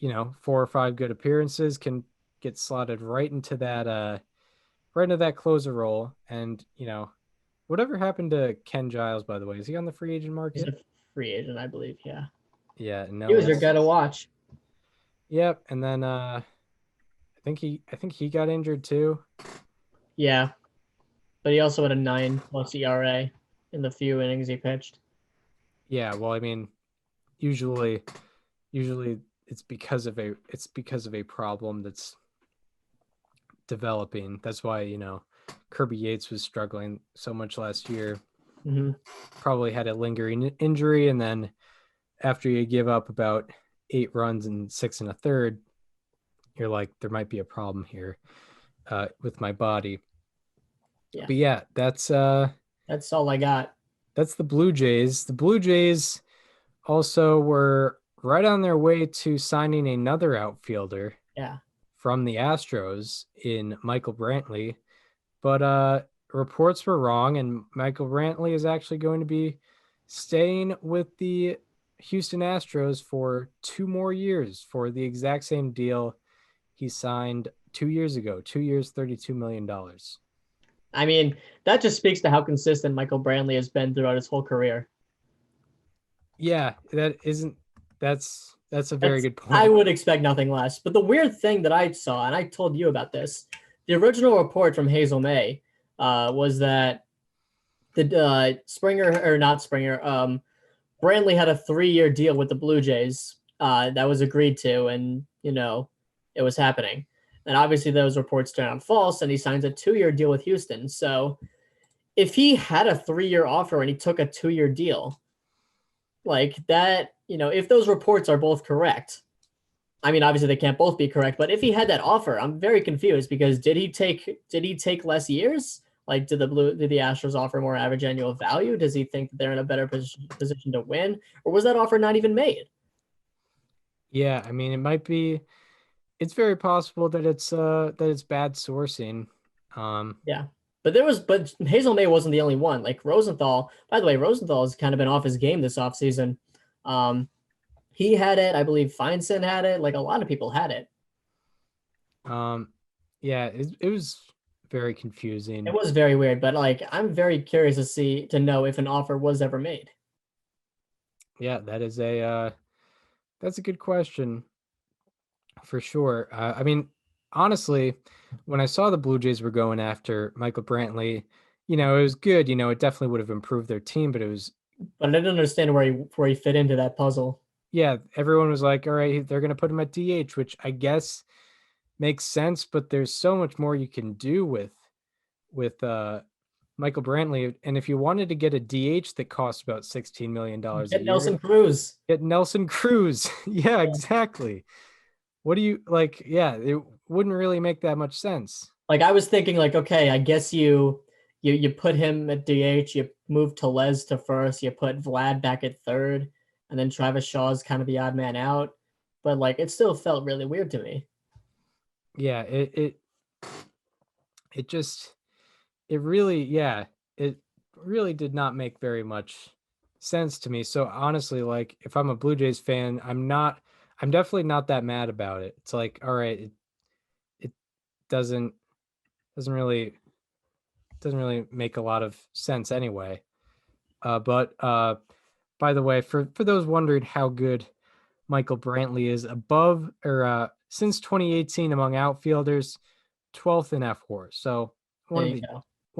4 or 5 good appearances, can get slotted right into that closer role. And whatever happened to Ken Giles, by the way? Is he on the free agent market? He's a free agent, I believe. Yeah, no, he was your guy to watch. Yep, and then I think he got injured too. Yeah, but he also had a 9+ ERA in the few innings he pitched. Yeah, well, I mean, usually it's because of a problem that's developing. That's why Kirby Yates was struggling so much last year. Mm-hmm. Probably had a lingering injury, and then after you give up about 8 runs in 6 1/3, you're like, there might be a problem here with my body. Yeah. But yeah, that's all I got. That's the Blue Jays. The Blue Jays also were right on their way to signing another outfielder. Yeah. From the Astros in Michael Brantley, but reports were wrong, and Michael Brantley is actually going to be staying with the Houston Astros for 2 more years for the exact same deal he signed 2 years ago. 2 years, $32 million. I mean, that just speaks to how consistent Michael Brantley has been throughout his whole career. Yeah, that's a very good point. I would expect nothing less. But the weird thing that I saw, and I told you about this, the original report from Hazel May was that the Springer or not Springer, Brantley had a 3-year deal with the Blue Jays that was agreed to, and it was happening. And obviously those reports turned out false, and he signs a 2-year deal with Houston. So if he had a 3-year offer and he took a 2-year deal, like that, if those reports are both correct, I mean, obviously they can't both be correct, but if he had that offer, I'm very confused because did he take less years? Like, did the Astros offer more average annual value? Does he think that they're in a better position to win, or was that offer not even made? Yeah, I mean, it might be. It's very possible that it's bad sourcing. Yeah, but Hazel May wasn't the only one. Like Rosenthal, by the way, Rosenthal has kind of been off his game this offseason. He had it, I believe. Feinstein had it. Like a lot of people had it. Yeah, it was very confusing. It was very weird, but like I'm very curious to know if an offer was ever made. Yeah, that's a good question for sure. I mean, honestly, when I saw the Blue Jays were going after Michael Brantley, it was good. It definitely would have improved their team, but it was. But I didn't understand where he fit into that puzzle. Yeah, everyone was like, all right, they're going to put him at DH, which I guess makes sense, but there's so much more you can do with Michael Brantley. And if you wanted to get a DH that costs about $16 million a year, Nelson Cruz. Get Nelson Cruz. Yeah, exactly. What do you like? Yeah, it wouldn't really make that much sense. Like I was thinking, like, okay, I guess you put him at DH, you move Tellez to first, you put Vlad back at third, and then Travis Shaw's kind of the odd man out. But like it still felt really weird to me. Yeah, it really did not make very much sense to me. So honestly, like if I'm a Blue Jays fan, I'm definitely not that mad about it. It's like, all right, it doesn't really make a lot of sense anyway. But by the way, for those wondering how good Michael Brantley is, above or since 2018 among outfielders, 12th in FWAR. So one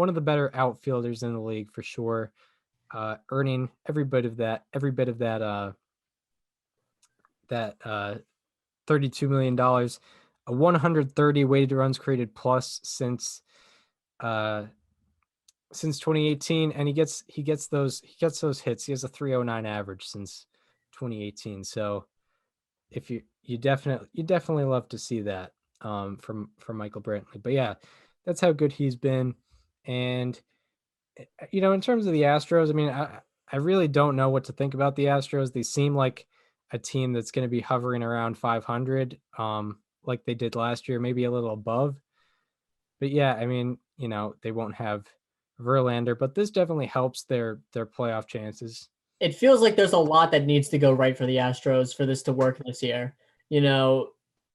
of the better outfielders in the league for sure, earning every bit of that $32 million, a 130 weighted runs created plus since 2018, and he gets those hits. He has a 309 average since 2018. So if you definitely love to see that from Michael Brantley. But yeah, that's how good he's been. And in terms of the Astros, I mean, I really don't know what to think about the Astros. They seem like a team that's going to be hovering around 500, like they did last year, maybe a little above. But yeah, I mean, they won't have Verlander, but this definitely helps their playoff chances. It feels like there's a lot that needs to go right for the Astros for this to work this year.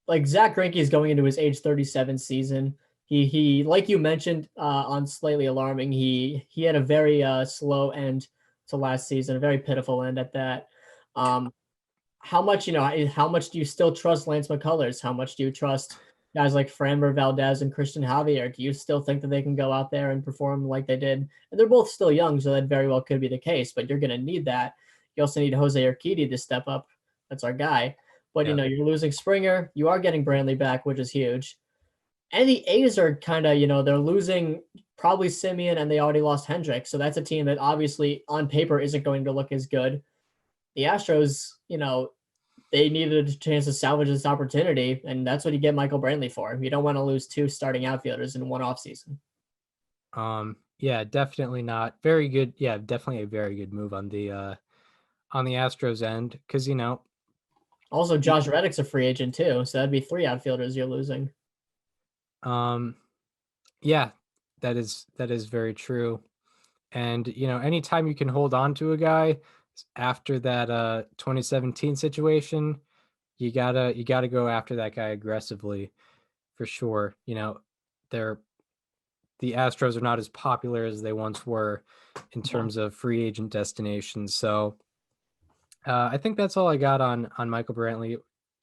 Like Zach Greinke is going into his age 37 season. He like you mentioned on Slightly Alarming, he had a very slow end to last season, a very pitiful end at that. How much do you still trust Lance McCullers? How much do you trust guys like Framber Valdez and Christian Javier? Do you still think that they can go out there and perform like they did? And they're both still young, so that very well could be the case, but you're going to need that. You also need Jose Urquidy to step up. That's our guy. But, you're losing Springer. You are getting Brantley back, which is huge. And the A's are kind of, they're losing probably Simeon, and they already lost Hendricks. So that's a team that obviously on paper isn't going to look as good. The Astros, they needed a chance to salvage this opportunity, and that's what you get Michael Brantley for. You don't want to lose 2 starting outfielders in one offseason. Yeah, definitely not. Very good. Yeah, definitely a very good move on the Astros end, because also Josh Reddick's a free agent too, so that'd be 3 outfielders you're losing. Yeah, that is very true. And anytime you can hold on to a guy after that 2017 situation, you gotta go after that guy aggressively for sure. The Astros are not as popular as they once were in terms of free agent destinations. So I think that's all I got on Michael Brantley.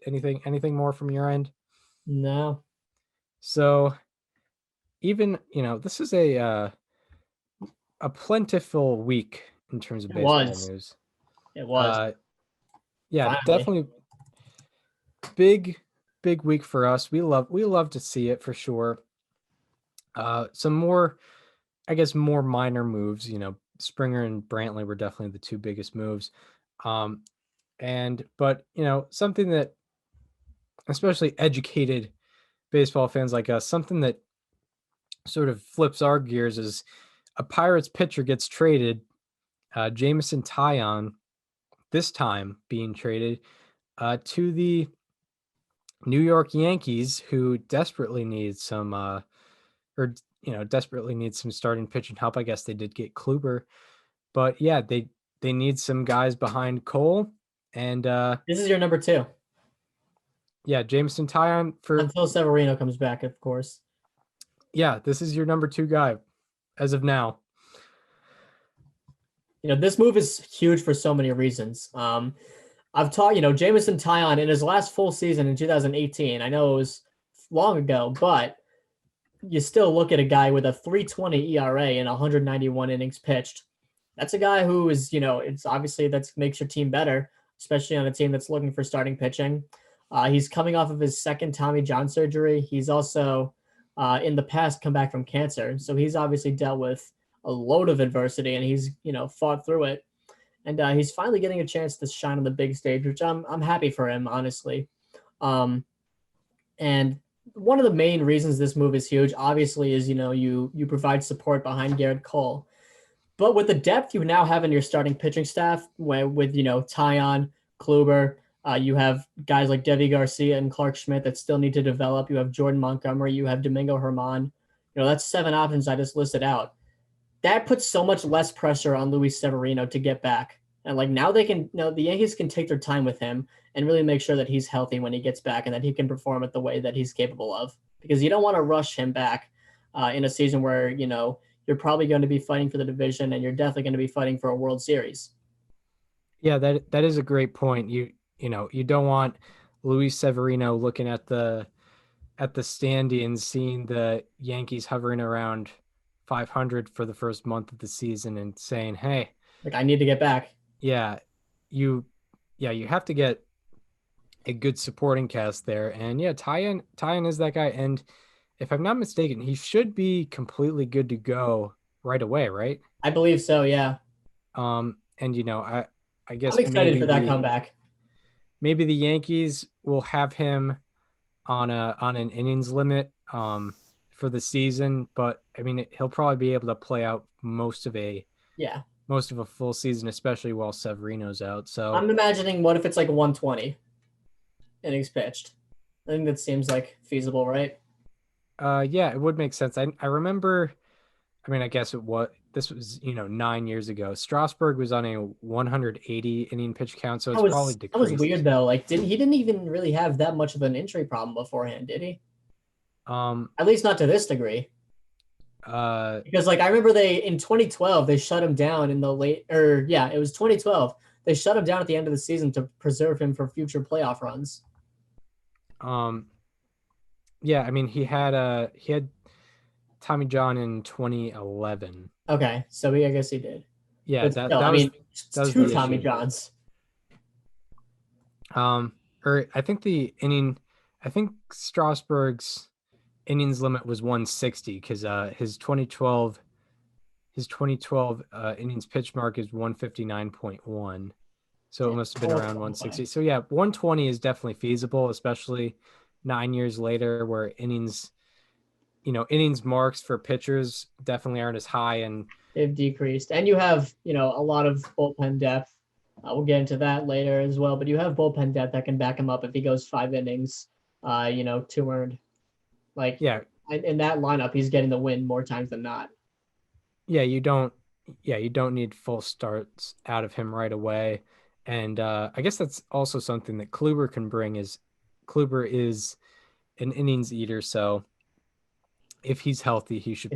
Anything more from your end? No. So even, this is a a plentiful week in terms of It baseball was. news. It was. Yeah, Finally. definitely big week for us. We love to see it for sure. Some more, I guess, more minor moves. Springer and Brantley were definitely the two biggest moves. But something that especially educated baseball fans like us, something that sort of flips our gears is a Pirates pitcher gets traded, Jameson Taillon, this time being traded to the New York Yankees, who desperately need some desperately need some starting pitching help. I guess they did get Kluber, but yeah, they need some guys behind Cole, and This is your number 2. yeah, Jameson Taillon for Until Severino comes back, of course. yeah, this is your number 2 guy as of now. This move is huge for so many reasons. I've taught, Jameson Taillon in his last full season in 2018. I know it was long ago, but you still look at a guy with a 3.20 ERA and 191 innings pitched. That's a guy who is, it's obviously that makes your team better, especially on a team that's looking for starting pitching. He's coming off of his second Tommy John surgery. He's also, in the past, come back from cancer. So he's obviously dealt with a load of adversity, and he's, fought through it. And he's finally getting a chance to shine on the big stage, which I'm happy for him, honestly. And one of the main reasons this move is huge, obviously, is you provide support behind Garrett Cole. But with the depth you now have in your starting pitching staff, with Taillon, Kluber, you have guys like Devi Garcia and Clark Schmidt that still need to develop. You have Jordan Montgomery, you have Domingo Herman. That's 7 options I just listed out. That puts so much less pressure on Luis Severino to get back. And now they can, the Yankees can take their time with him and really make sure that he's healthy when he gets back and that he can perform at the way that he's capable of. Because you don't want to rush him back in a season where, you're probably going to be fighting for the division and you're definitely going to be fighting for a World Series. Yeah, that is a great point. You don't want Luis Severino looking at the standings, seeing the Yankees hovering around 500 for the first month of the season and saying, "Hey, I need to get back." Yeah, you have to get a good supporting cast there. And yeah, Taillon is that guy. And if I'm not mistaken, he should be completely good to go right away, right? I believe so, yeah. And I guess I'm excited for that comeback. Maybe the Yankees will have him on an innings limit for the season, but I mean he'll probably be able to play out most of a full season, especially while Severino's out. So I'm imagining, what if it's 120 innings pitched? I think that seems feasible, right? Yeah, it would make sense. I remember, I mean, I guess this was 9 years ago. Strasburg was on a 180 inning pitch count, so it's probably decreased. That was weird though. He didn't even really have that much of an injury problem beforehand, did he? At least not to this degree. Because I remember in 2012 they shut him down in the it was 2012. They shut him down at the end of the season to preserve him for future playoff runs. Yeah, I mean he had Tommy John in 2011. Okay, so I guess he did. Yeah, that was 2 Tommy Johns. Or I think Strasburg's innings limit was 160 because his 2012 innings pitch mark is 159.1. So it must have been around 160. So yeah, 120 is definitely feasible, especially 9 years later, where innings marks for pitchers definitely aren't as high, and they've decreased. And you have, a lot of bullpen depth. We'll get into that later as well, but you have bullpen depth that can back him up if he goes 5 innings, 2 earned. In that lineup, he's getting the win more times than not. Yeah, you don't need full starts out of him right away. And I guess that's also something that Kluber can bring, is Kluber is an innings eater. So if he's healthy, he should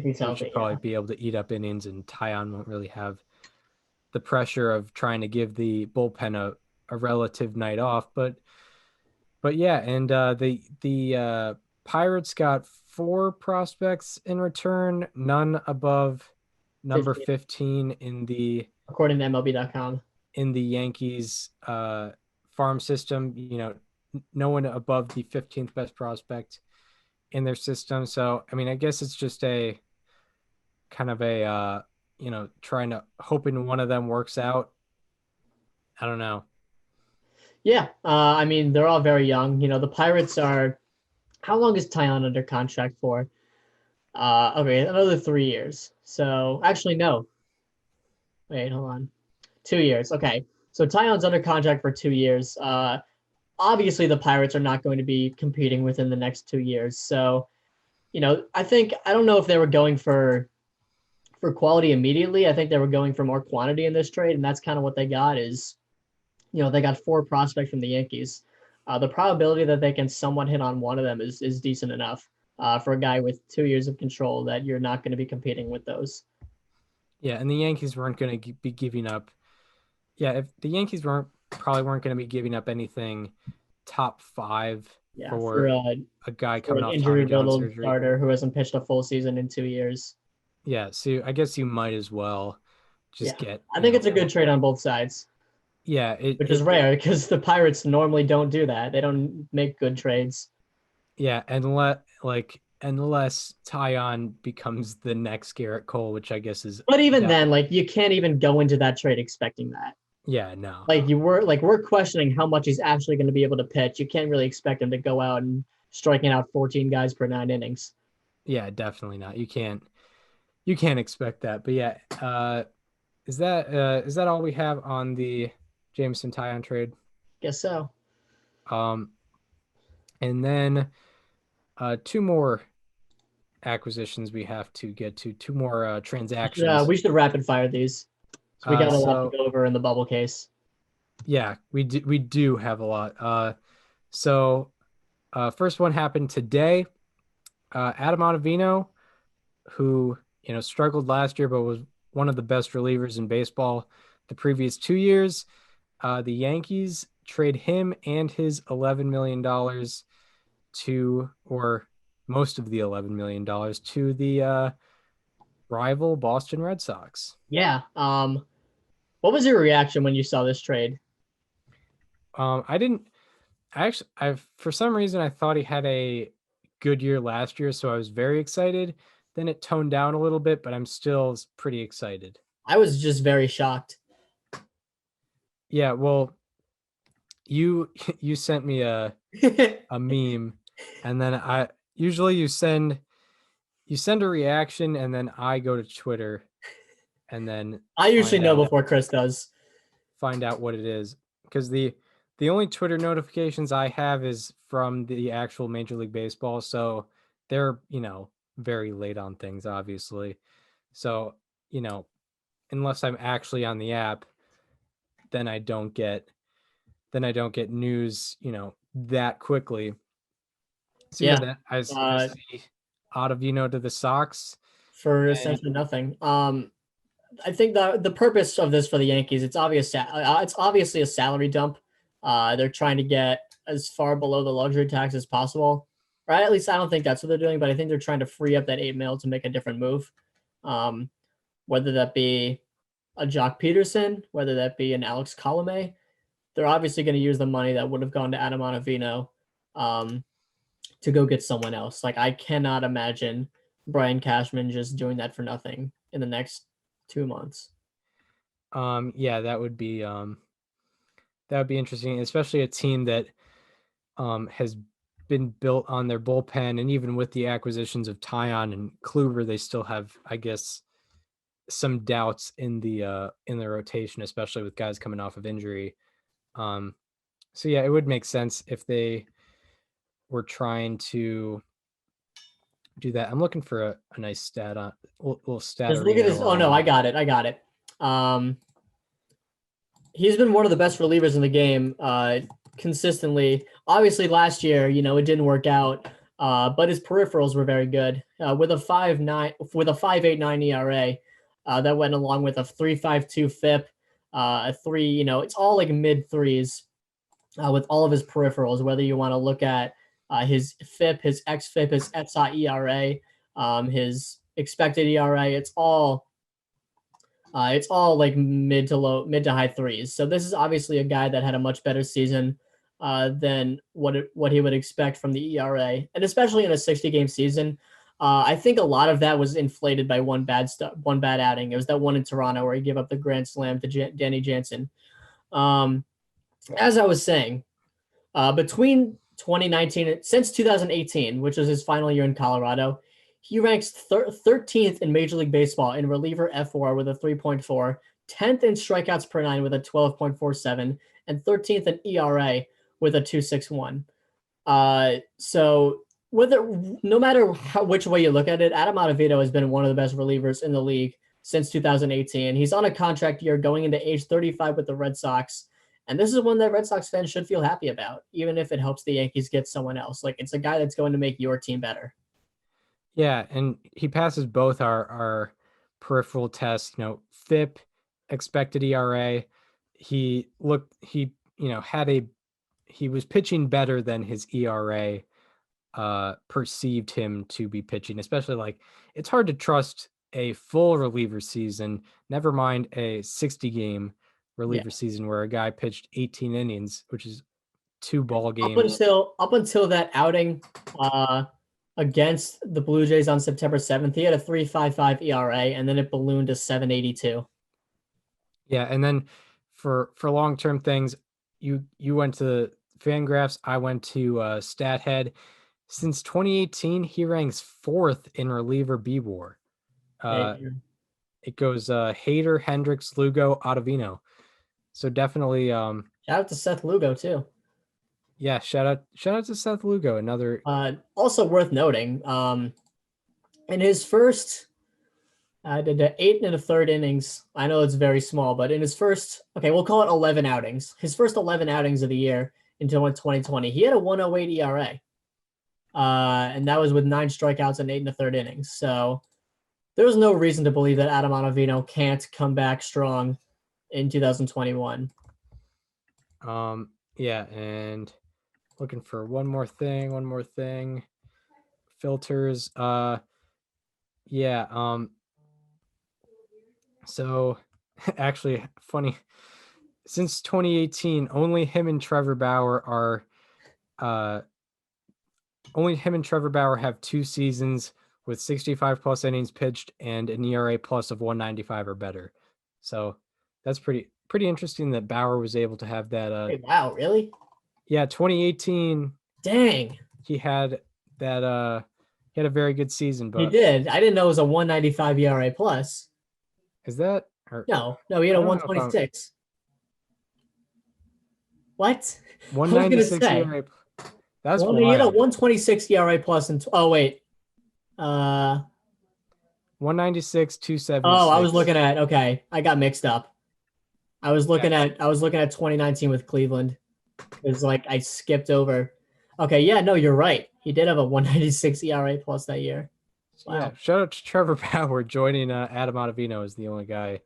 probably be able to eat up innings, and Taillon won't really have the pressure of trying to give the bullpen a relative night off. But yeah, and the Pirates got 4 prospects in return, none above number 15. 15 According to MLB.com. in the Yankees farm system. No one above the 15th best prospect in their system. So, I mean, I guess it's just a kind of a, trying to hoping one of them works out. I don't know. Yeah. I mean, they're all very young. The Pirates are, how long is Taillon under contract for? Okay, another 3 years. So actually, no. Wait, hold on. 2 years. Okay. So Taillon's under contract for 2 years. Obviously the Pirates are not going to be competing within the next 2 years. So, I don't know if they were going for quality immediately. I think they were going for more quantity in this trade, and that's kind of what they got is, they got 4 prospects from the Yankees. The probability that they can somewhat hit on one of them is decent enough for a guy with 2 years of control that you're not going to be competing with those. Yeah, and the Yankees weren't going to be giving up. Yeah, if the Yankees probably weren't going to be giving up anything top 5 for a guy coming off Tommy John surgery starter who hasn't pitched a full season in 2 years. Yeah, so I guess you might as well just get. I think it's a good trade on both sides. Yeah, which is rare because the Pirates normally don't do that. They don't make good trades. Yeah, unless Taillon becomes the next Garrett Cole, which I guess is. But even then, you can't even go into that trade expecting that. Yeah, no. We're questioning how much he's actually going to be able to pitch. You can't really expect him to go out and striking out 14 guys per 9 innings. Yeah, definitely not. You can't expect that. But yeah, is that all we have on the Jameson Taillon trade? Guess so. And then 2 more acquisitions we have to get to, 2 more transactions. Yeah, we should rapid fire these. So we got a lot to go over in the bubble case. Yeah, we do have a lot. So first one happened today. Adam Ottavino, who struggled last year but was one of the best relievers in baseball the previous 2 years. The Yankees trade him and his $11 million or most of the $11 million to the rival Boston Red Sox. Yeah. What was your reaction when you saw this trade? For some reason, I thought he had a good year last year, so I was very excited. Then it toned down a little bit, but I'm still pretty excited. I was just very shocked. Yeah, well, you sent me a meme, and then you send a reaction, and then I go to Twitter, and then I usually know before Chris does. Find out what it is, because the only Twitter notifications I have is from the actual Major League Baseball, so they're very late on things, obviously. So unless I'm actually on the app, then I don't get news that quickly. So yeah, I see Ottavino to the Sox for essentially nothing. I think the purpose of this for the Yankees, it's obviously a salary dump. They're trying to get as far below the luxury tax as possible, right? At least I don't think that's what they're doing, but I think they're trying to free up that $8 million to make a different move. Whether that be a Jock Peterson, whether that be an Alex Colomé, they're obviously going to use the money that would have gone to Adam Ottavino to go get someone else. I cannot imagine Brian Cashman just doing that for nothing in the next 2 months. Yeah, that would be interesting, especially a team that has been built on their bullpen, and even with the acquisitions of Taillon and Kluber, they still have, I guess, some doubts in the rotation, especially with guys coming off of injury. So yeah, it would make sense if they were trying to do that. I'm looking for a nice stat on little stat. Just look at this. Oh no, I got it. He's been one of the best relievers in the game consistently. Obviously last year, it didn't work out, but his peripherals were very good. With a 5.89 ERA, that went along with a 3.52 FIP, a 3, it's all mid threes with all of his peripherals, whether you want to look at his FIP, his xFIP, his ETSA ERA, his expected ERA, it's all It's all like mid to high threes. So this is obviously a guy that had a much better season than what he would expect from the ERA, and especially in a 60-game season. I think a lot of that was inflated by one bad outing. It was that one in Toronto where he gave up the grand slam to Danny Jansen. As I was saying, between 2019 since 2018, which was his final year in Colorado, he ranks 13th in Major League Baseball in reliever FWAR with a 3.4, 10th in strikeouts per nine with a 12.47, and 13th in ERA with a 2.61. So no matter which way you look at it, Adam Ottavino has been one of the best relievers in the league since 2018. He's on a contract year going into age 35 with the Red Sox. And this is one that Red Sox fans should feel happy about, even if it helps the Yankees get someone else. Like, it's a guy that's going to make your team better. Yeah, and he passes both our peripheral tests, FIP, expected ERA. He was pitching better than his ERA perceived him to be pitching, especially like it's hard to trust a full reliever season, never mind a 60-game reliever season where a guy pitched 18 innings, which is 2 ball games. Up until that outing against the Blue Jays on September 7th, he had a 3.55 ERA, and then it ballooned to 7.82. Yeah, and then for long-term things, you went to Fangraphs, I went to StatHead. Since 2018, he ranks 4th in reliever BWAR. It goes Hader, Hendricks, Lugo, Ottavino. So definitely shout out to Seth Lugo too. Yeah, shout out to Seth Lugo. Another also worth noting, in his first did 8 1/3 innings. I know it's very small, but in his first, we'll call it 11 outings. His first 11 outings of the year until 2020, he had a 1.08 ERA. And that was with 9 strikeouts and 8 1/3 innings. So there's no reason to believe that Adam Ottavino can't come back strong in 2021. Yeah, and looking for one more thing. Filters. So actually funny. Since 2018, only him and Trevor Bauer have 2 seasons with 65 plus innings pitched and an ERA plus of 195 or better. So that's pretty interesting that Bauer was able to have that. Hey, wow, really? Yeah, 2018. Dang. He had that. He had a very good season, but he did. I didn't know it was a 195 ERA plus. Is that? No, he had a 126. What? 196 ERA. That's wild. He had a 126 ERA plus and 196, 276. Oh, I was looking at I got mixed up. I was looking at 2019 with Cleveland. It was like I skipped over. Okay, yeah, no, you're right. He did have a 196 ERA plus that year. Wow. Yeah, shout out to Trevor Bauer joining Adam Ottavino as the only guy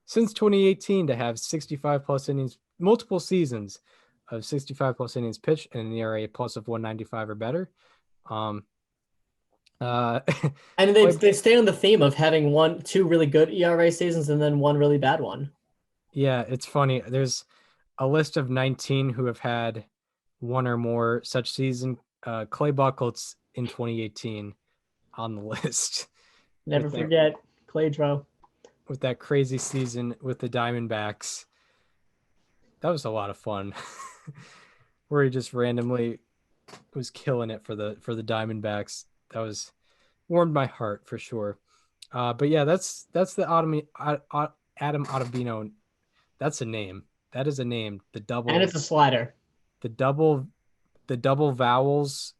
since 2018 to have 65 plus innings, multiple seasons of 65 plus innings pitched and an ERA plus of 195 or better. And they stay on the theme of having 2 really good ERA seasons and then 1 really bad one. Yeah, it's funny. There's a list of 19 who have had 1 or more such season. Clay Buchholz in 2018 on the list. Never forget Clay Dro. With that crazy season with the Diamondbacks. That was a lot of fun. Where he just randomly was killing it for the Diamondbacks. That was warmed my heart for sure. But yeah, that's the Adam Ottavino. That's a name. That is a name. The double, and it's a slider. The double vowels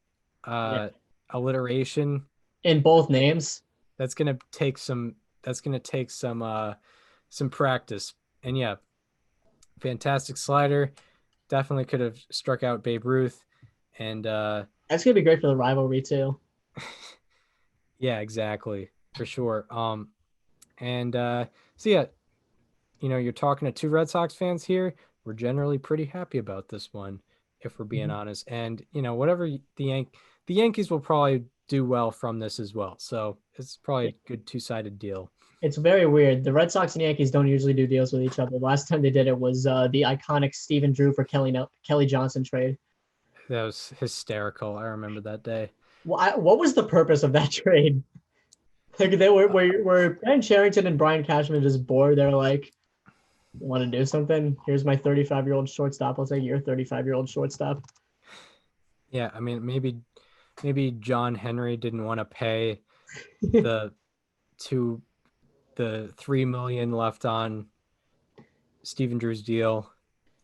alliteration in both names. That's gonna take some practice. And yeah, fantastic slider. Definitely could have struck out Babe Ruth. And that's gonna be great for the rivalry too. Yeah, exactly, for sure. So yeah, you're talking to 2 Red Sox fans here. We're generally pretty happy about this one, if we're being honest. And whatever the Yankees will probably do well from this as well. So it's probably a good 2-sided deal. It's very weird. The Red Sox and Yankees don't usually do deals with each other. The last time they did it was the iconic Stephen Drew for Kelly Johnson trade. That was hysterical. I remember that day. What was the purpose of that trade? Like they were Ben Cherington and Brian Cashman just bored. They're like, want to do something? Here's my 35-year-old shortstop. I'll take your 35-year-old shortstop. Yeah, I mean, maybe John Henry didn't want to pay the $3 million left on Stephen Drew's deal.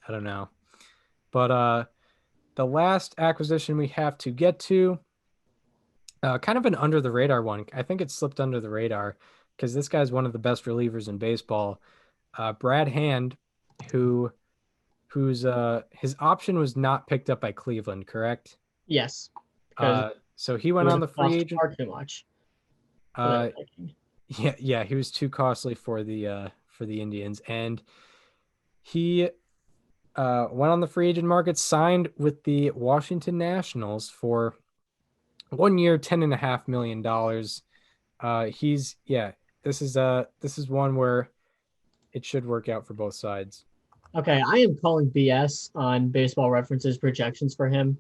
I don't know. But the last acquisition we have to get to, kind of an under the radar one. I think it slipped under the radar because this guy's one of the best relievers in baseball. Brad Hand, whose his option was not picked up by Cleveland, correct? Yes. So he went on the free agent. Far too much. Yeah, he was too costly for the Indians, and he went on the free agent market, signed with the Washington Nationals for 1 year, $10.5 million. This is one where it should work out for both sides. Okay, I am calling BS on Baseball Reference's projections for him.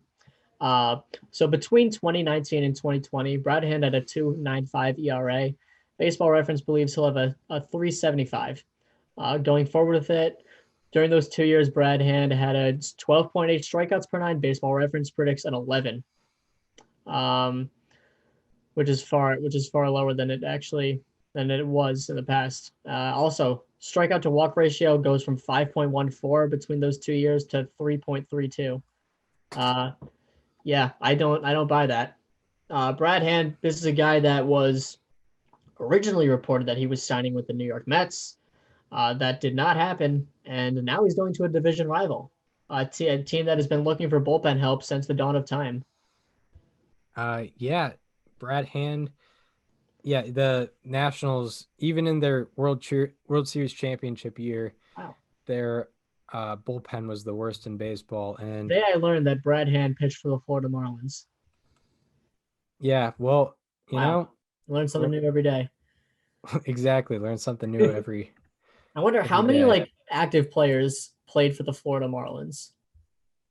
So between 2019 and 2020, Brad Hand had a 2.95 ERA. Baseball Reference believes he'll have a 3.75. Going forward with it, during those 2 years, Brad Hand had a 12.8 strikeouts per nine. Baseball Reference predicts an 11, which is far lower than it was in the past. Also, strikeout to walk ratio goes from 5.14 between those 2 years to 3.32. Yeah, I don't buy that. Brad Hand, this is a guy that was originally reported that he was signing with the New York Mets. That did not happen, and now he's going to a division rival, a team that has been looking for bullpen help since the dawn of time. Yeah, Brad Hand. Yeah, the Nationals, even in their World Series championship year, wow, their bullpen was the worst in baseball. And today I learned that Brad Hand pitched for the Florida Marlins. Yeah, well, you know, learn something new every day. Exactly, learn something new every. I wonder how many day. Active players played for the Florida Marlins.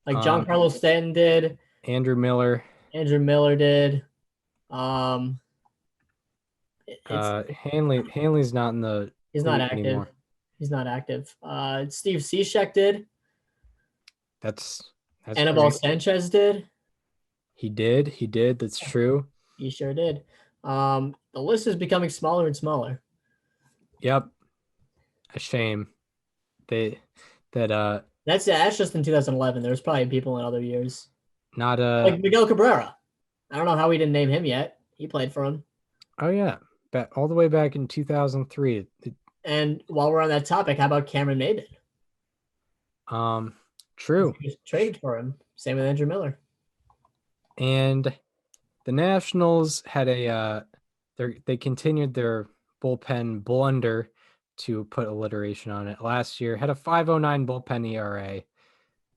Like Giancarlo Stanton did. Andrew Miller did. Hanley's not in the. He's not active anymore. He's not active. Steve Cishek did. That's Anibal Sanchez did. He did. That's true. He sure did. The list is becoming smaller and smaller. Yep. A shame. That's just in 2011. There's probably people in other years. Not like Miguel Cabrera. I don't know how we didn't name him yet. He played for him. Oh yeah, all the way back in 2003. And while we're on that topic, how about Cameron Maybin? True. He was traded for him. Same with Andrew Miller. And the Nationals had they continued their bullpen blunder, to put alliteration on it, last year. Had a 5.09 bullpen ERA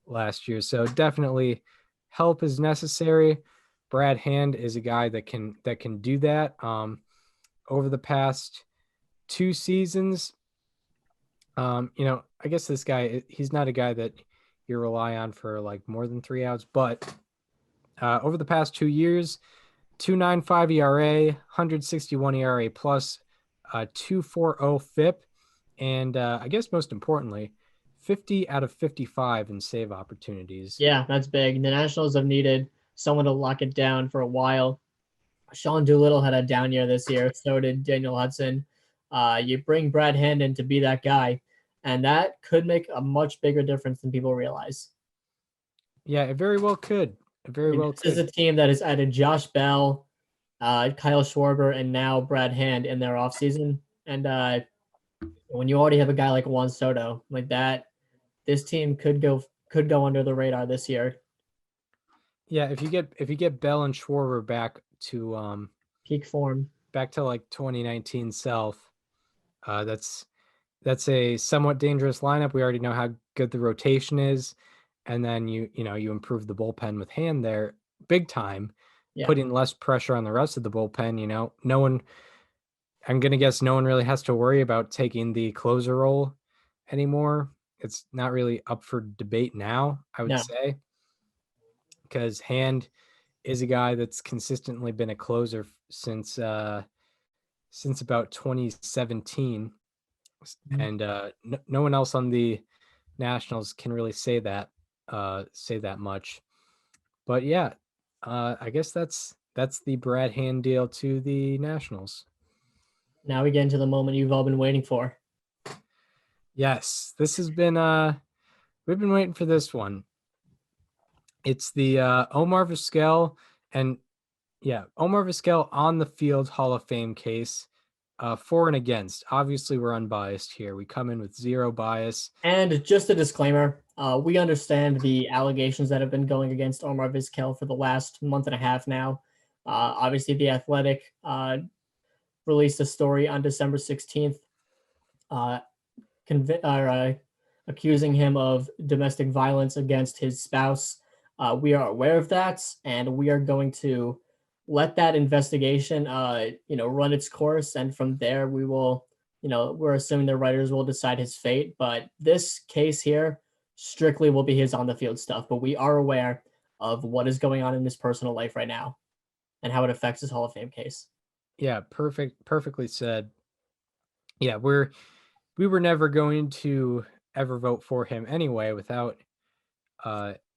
last year. So definitely help is necessary. Brad Hand is a guy that can do that. Over the past 2 seasons, I guess this guy, he's not a guy that you rely on for like more than 3 outs, but over the past 2 years, 2.95 ERA, 161 ERA plus, 2.40 FIP, and I guess most importantly, 50 out of 55 in save opportunities. Yeah, that's big. The Nationals have needed someone to lock it down for a while. Sean Doolittle had a down year this year. So did Daniel Hudson. You bring Brad Hand in to be that guy, and that could make a much bigger difference than people realize. Yeah, it very well could. This is a team that has added Josh Bell, Kyle Schwarber, and now Brad Hand in their offseason. And when you already have a guy like Juan Soto like that, this team could go under the radar this year. Yeah, if you get Bell and Schwarber back to peak form, back to like 2019 self, that's a somewhat dangerous lineup. We already know how good the rotation is, and then you improve the bullpen with Hand there big time, putting less pressure on the rest of the bullpen. No one, I'm going to guess no one really has to worry about taking the closer role anymore. It's not really up for debate now, I would say, because Hand is a guy that's consistently been a closer since about 2017, and no one else on the Nationals can really say that much. But yeah, I guess that's the Brad Hand deal to the Nationals. Now we get into the moment you've all been waiting for. Yes, this has been we've been waiting for this one. It's the Omar Vizquel Omar Vizquel on the field Hall of Fame case, for and against. Obviously, we're unbiased here. We come in with zero bias. And just a disclaimer, we understand the allegations that have been going against Omar Vizquel for the last month and a half now. Obviously, The Athletic released a story on December 16th accusing him of domestic violence against his spouse. We are aware of that, and we are going to let that investigation run its course, and from there we will, we're assuming the writers will decide his fate. But this case here strictly will be his on the field stuff, but we are aware of what is going on in his personal life right now and how it affects his Hall of Fame case. Yeah, perfectly said. Yeah, we were never going to ever vote for him anyway without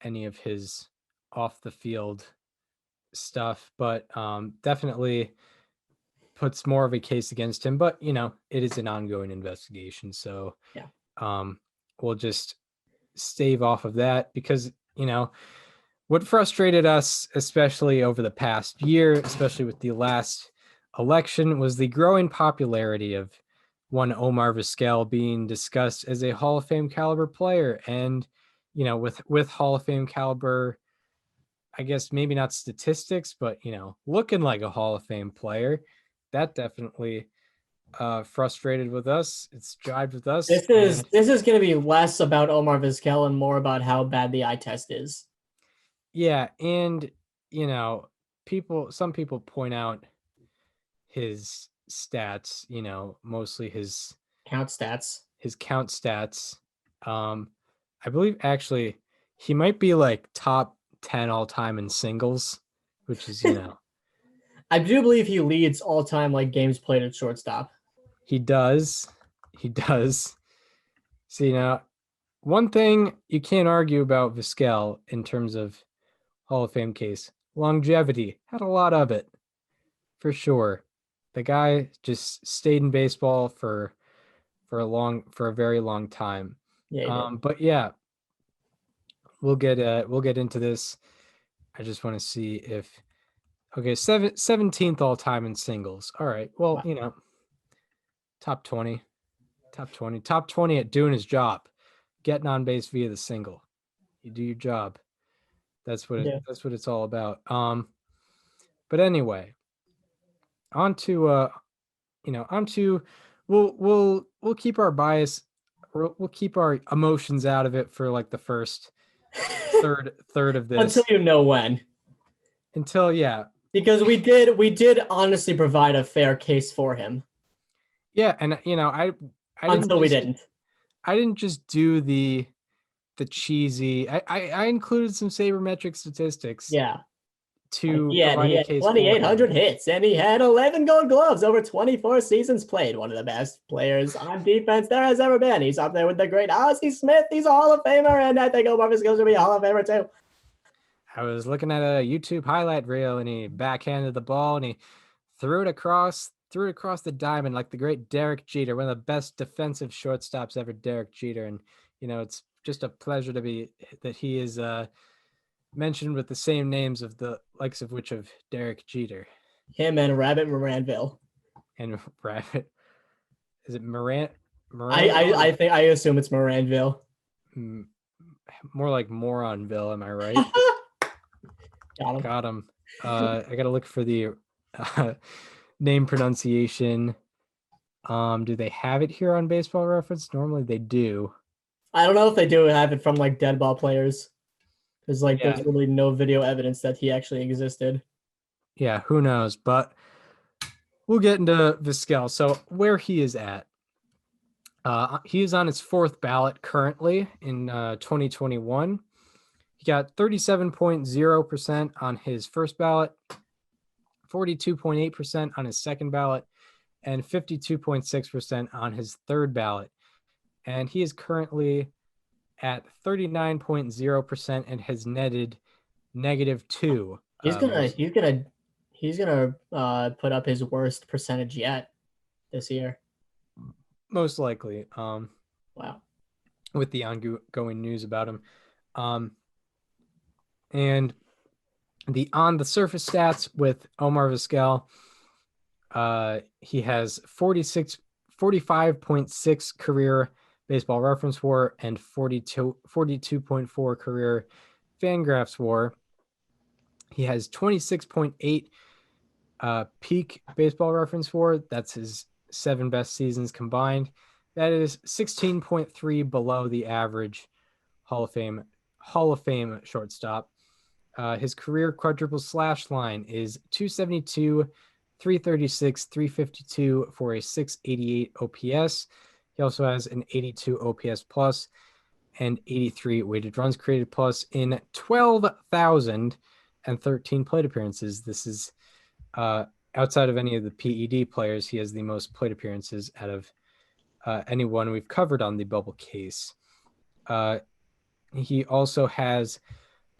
any of his off the field stuff, but definitely puts more of a case against him. But it is an ongoing investigation, so we'll just stave off of that, because what frustrated us, especially over the past year, especially with the last election, was the growing popularity of one Omar Vizquel being discussed as a Hall of Fame caliber player. And with Hall of Fame caliber, I guess maybe not statistics, but looking like a Hall of Fame player, that definitely frustrated with us. It's jived with us. This is going to be less about Omar Vizquel and more about how bad the eye test is. Yeah, and some people point out his stats, mostly his count stats. I believe actually he might be like top 10 all time in singles, which is I do believe he leads all time games played at shortstop. He does. So one thing you can't argue about Vizquel in terms of Hall of Fame case, longevity. Had a lot of it, for sure. The guy just stayed in baseball for a very long time. Yeah. But yeah, we'll get into this. I just want to see if 17th all time in singles. All right. Well, wow. Top 20 at doing his job, getting on base via the single. You do your job. That's what it's all about. But anyway, we'll keep our bias, we'll keep our emotions out of it for the first third of this. Until when. Because we did honestly provide a fair case for him. Yeah, and I didn't just do the cheesy. I included some sabermetric statistics. Yeah. He had 2,800 hits, and he had 11 Gold Gloves over 24 seasons played. One of the best players on defense there has ever been. He's up there with the great Ozzie Smith. He's a Hall of Famer, and I think Omar Vizquel should be a Hall of Famer too. I was looking at a YouTube highlight reel, and he backhanded the ball, and he threw it across the diamond like the great Derek Jeter, one of the best defensive shortstops ever, Derek Jeter. And it's just a pleasure that he is mentioned with the same names of the likes of which of Derek Jeter. Him and Rabbit Maranville. And Rabbit, is it Moran? I assume it's Maranville. More like Moronville, am I right? Got him. I gotta look for the name pronunciation. Do they have it here on Baseball Reference? Normally they do. I don't know if they do have it from dead ball players. There's there's really no video evidence that he actually existed. Yeah, who knows? But we'll get into Vizquel. So where he is at, he is on his fourth ballot currently in 2021. He got 37.0% on his first ballot, 42.8% on his second ballot, and 52.6% on his third ballot. And he is currently at 39.0% and has netted -2. He's gonna put up his worst percentage yet this year. Most likely. Wow. With the ongoing news about him. And the on the surface stats with Omar Vizquel, he has 45.6 career baseball reference WAR and 42.4 career Fangraphs WAR. He has 26.8 peak baseball reference WAR. That's his 7 best seasons combined. That is 16.3 below the average Hall of Fame shortstop. His career quadruple slash line is 272, 336, 352 for a 688 OPS. He also has an 82 OPS plus and 83 weighted runs created plus in 12,013 plate appearances. This is outside of any of the PED players. He has the most plate appearances out of anyone we've covered on the bubble case. He also has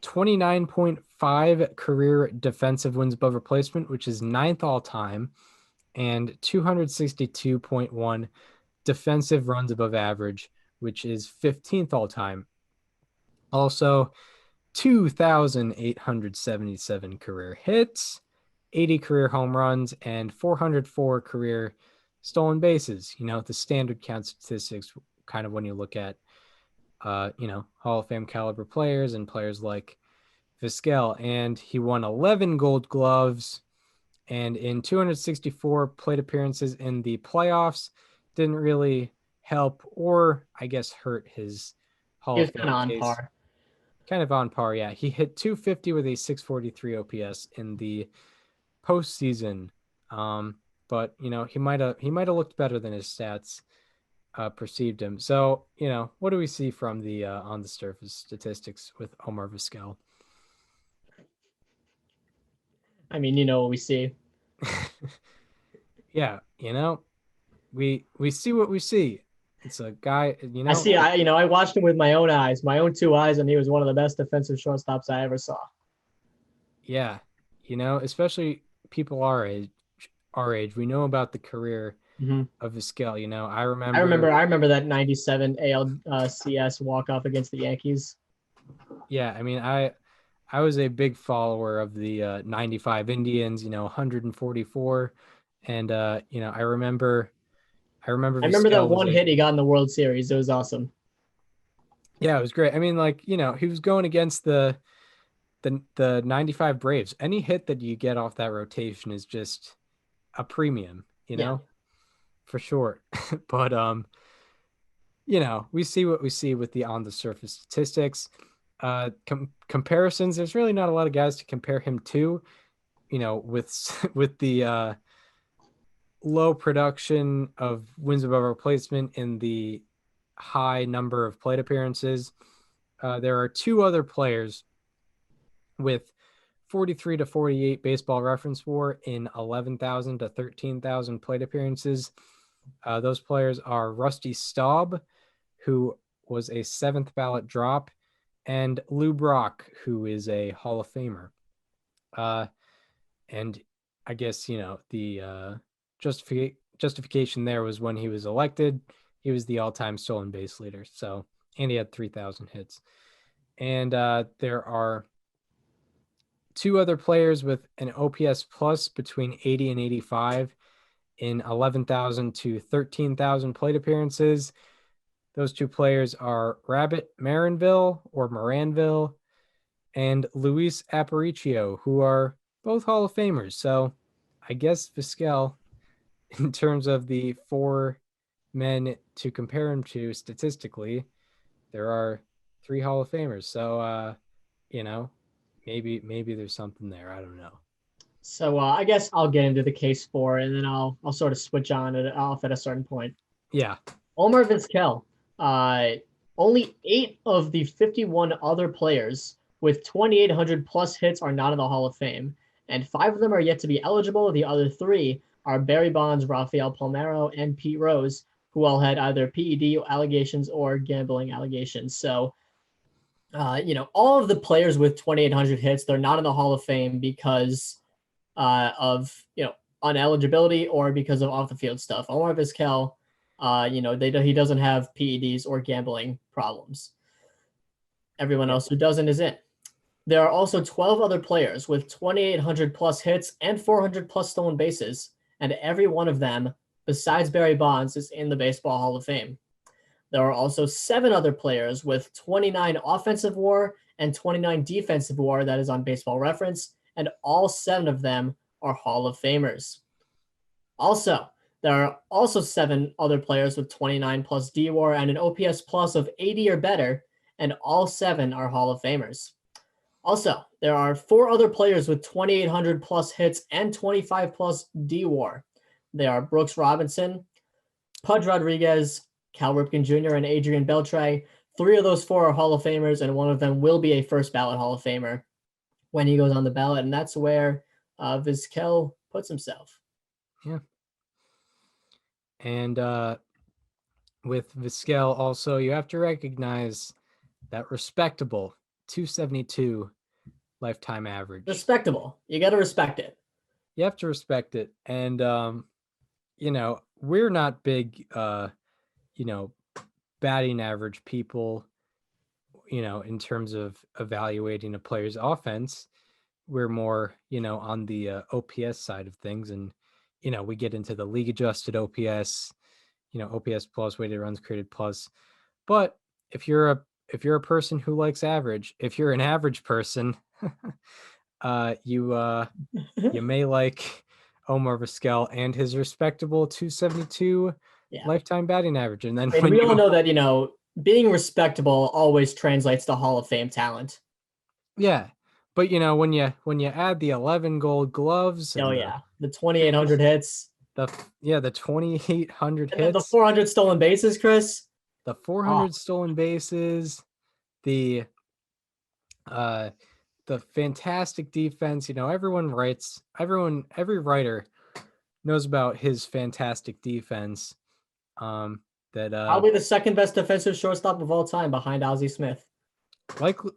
29.5 career defensive wins above replacement, which is 9th all time, and 262.1 defensive runs above average, which is 15th all time. Also, 2,877 career hits, 80 career home runs, and 404 career stolen bases. You know, the standard count statistics, kind of when you look at, Hall of Fame caliber players and players like Vizquel. And he won 11 Gold Gloves, and in 264 plate appearances in the playoffs, didn't really help or I guess hurt his Hall of Fame Kind of on case. par. Kind of on par, yeah. He hit 250 with a 643 OPS in the postseason. But he might have looked better than his stats perceived him. So, what do we see from the on the surface statistics with Omar Vizquel? I mean, you know what we see. Yeah, we see what we see. It's a guy, I watched him with my own eyes, my own 2 eyes, and he was one of the best defensive shortstops I ever saw. Yeah, especially people our age, we know about the career of Vizquel. I remember that 97 ALCS walk-off against the Yankees. Yeah, I mean, I was a big follower of the 95 Indians, 144. And, I remember that one hit he got in the World Series. It was awesome. Yeah, it was great. I mean, he was going against the 95 Braves. Any hit that you get off that rotation is just a premium, for sure. But, we see what we see with the on the surface statistics. Comparisons, there's really not a lot of guys to compare him to, with the low production of wins above replacement in the high number of plate appearances. There are 2 other players with 43 to 48 baseball reference WAR in 11,000 to 13,000 plate appearances. Those players are Rusty Staub, who was a 7th ballot drop, and Lou Brock, who is a Hall of Famer. And I guess, the justification there was when he was elected, he was the all-time stolen base leader. So, and he had 3,000 hits. And there are 2 other players with an OPS plus between 80 and 85 in 11,000 to 13,000 plate appearances. Those 2 players are Rabbit Maranville and Luis Aparicio, who are both Hall of Famers. So I guess Vizquel, in terms of the 4 men to compare him to statistically, there are 3 Hall of Famers. So, maybe there's something there. I don't know. So I guess I'll get into the case for it, and then I'll sort of switch on it off at a certain point. Yeah. Omar Vizquel. Only 8 of the 51 other players with 2,800 plus hits are not in the Hall of Fame, and 5 of them are yet to be eligible. The other 3 are Barry Bonds, Rafael Palmeiro, and Pete Rose, who all had either PED allegations or gambling allegations. So, all of the players with 2,800 hits, they're not in the Hall of Fame because of uneligibility or because of off the field stuff. Omar Vizquel, he doesn't have PEDs or gambling problems. Everyone else who doesn't is in. There are also 12 other players with 2,800 plus hits and 400 plus stolen bases, and every one of them, besides Barry Bonds, is in the Baseball Hall of Fame. There are also 7 other players with 29 offensive WAR and 29 defensive WAR, that is on Baseball Reference, and all 7 of them are Hall of Famers. Also, there are also 7 other players with 29 plus DWAR and an OPS plus of 80 or better, and all 7 are Hall of Famers. Also, there are 4 other players with 2,800 plus hits and 25 plus DWAR. They are Brooks Robinson, Pudge Rodriguez, Cal Ripken Jr., and Adrian Beltre. 3 of those 4 are Hall of Famers, and one of them will be a first ballot Hall of Famer when he goes on the ballot, and that's where Vizquel puts himself. Yeah. And with Vizquel also, you have to recognize that respectable 272 lifetime average. Respectable. You got to respect it. You have to respect it. And, we're not big, batting average people, in terms of evaluating a player's offense. We're more, on the OPS side of things. And, we get into the league adjusted OPS, OPS plus, weighted runs created plus. But if you're a person who likes average, if you're an average person, you may like Omar Vizquel and his respectable 272 lifetime batting average. And then we all know that, being respectable always translates to Hall of Fame talent. Yeah. But when you add the 11 gold gloves, and the 2,800 hits, the 2,800 hits, the 400 stolen bases, Chris, the 400 stolen bases, the fantastic defense. Every writer knows about his fantastic defense. That probably the second best defensive shortstop of all time behind Ozzie Smith.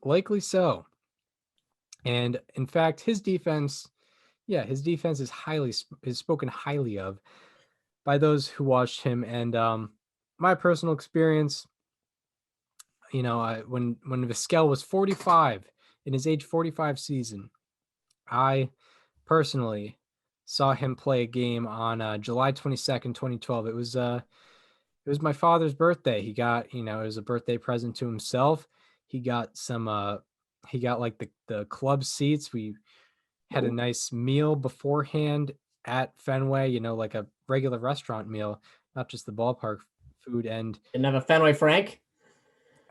Likely so. And in fact, his defense is spoken highly of by those who watched him. And my personal experience, when Vizquel was 45 in his age 45 season, I personally saw him play a game on July 22nd, 2012. It was my father's birthday. He got, it was a birthday present to himself. He got like the club seats. We had a nice meal beforehand at Fenway, like a regular restaurant meal, not just the ballpark food. And didn't have a Fenway Frank?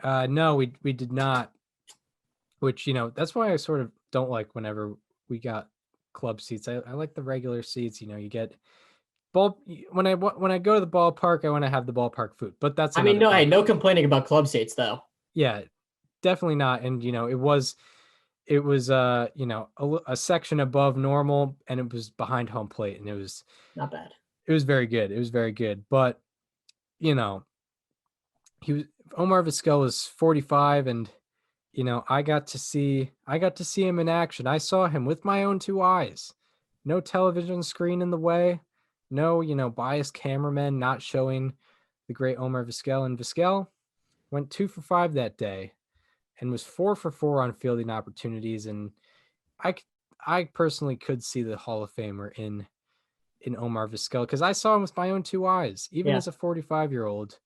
No, we did not. Which, that's why I sort of don't like whenever we got club seats. I like the regular seats. You get when I go to the ballpark, I want to have the ballpark food. But that's no complaining about club seats though. Yeah, definitely not. And it was a section above normal, and it was behind home plate, and it was not bad. It was very good. It was very good. But Omar Vizquel was 45, and I got to see him in action. I saw him with my own 2 eyes. No television screen in the way. No, biased cameramen not showing the great Omar Vizquel. And Vizquel went 2 for 5 that day, and was 4 for 4 on fielding opportunities. And I personally could see the Hall of Famer in Omar Vizquel, because I saw him with my own 2 eyes, even as a 45-year-old.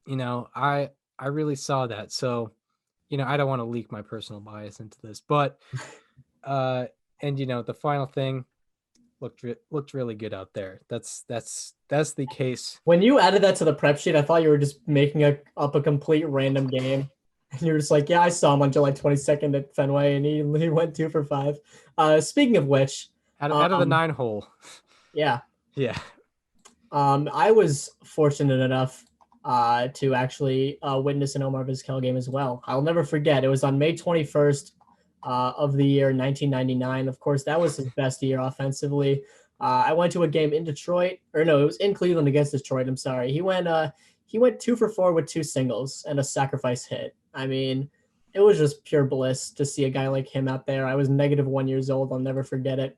I really saw that. So, I don't want to leak my personal bias into this, but and the final thing looked really good out there. That's the case. When you added that to the prep sheet, I thought you were just making up a complete random game. And you were just like, yeah, I saw him on July 22nd at Fenway, and he went 2 for 5. Speaking of which, Out of the 9 hole. Yeah. Yeah. I was fortunate enough to actually witness an Omar Vizquel game as well. I'll never forget. It was on May 21st of the year 1999. Of course, that was his best year offensively. I went to a game in Detroit, or no, it was in Cleveland against Detroit. I'm sorry. He went 2 for 4 with 2 singles and a sacrifice hit. I mean, it was just pure bliss to see a guy like him out there. I was -1 years old. I'll never forget it.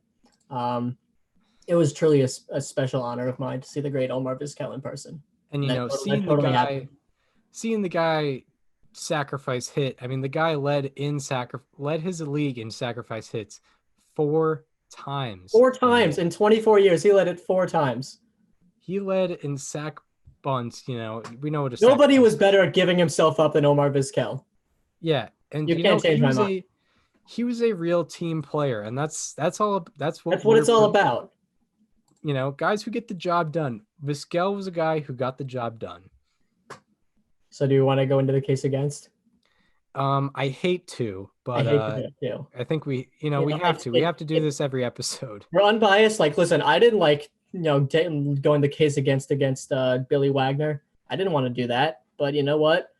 It was truly a special honor of mine to see the great Omar Vizquel in person. And seeing the guy sacrifice hit. I mean, the guy led his league in sacrifice hits 4 times. 4 times in 24 years. He led it 4 times. He led in sack bunts. We know what nobody was better at giving himself up than Omar Vizquel. Yeah, and you can't change my mind. He was a real team player, and that's what it's all about. Guys who get the job done. Vizquel was a guy who got the job done. So do you want to go into the case against? I hate to, but I think we have to. We have to do this every episode. We're unbiased. Like, listen, I didn't going the case against Billy Wagner. I didn't want to do that, but you know what?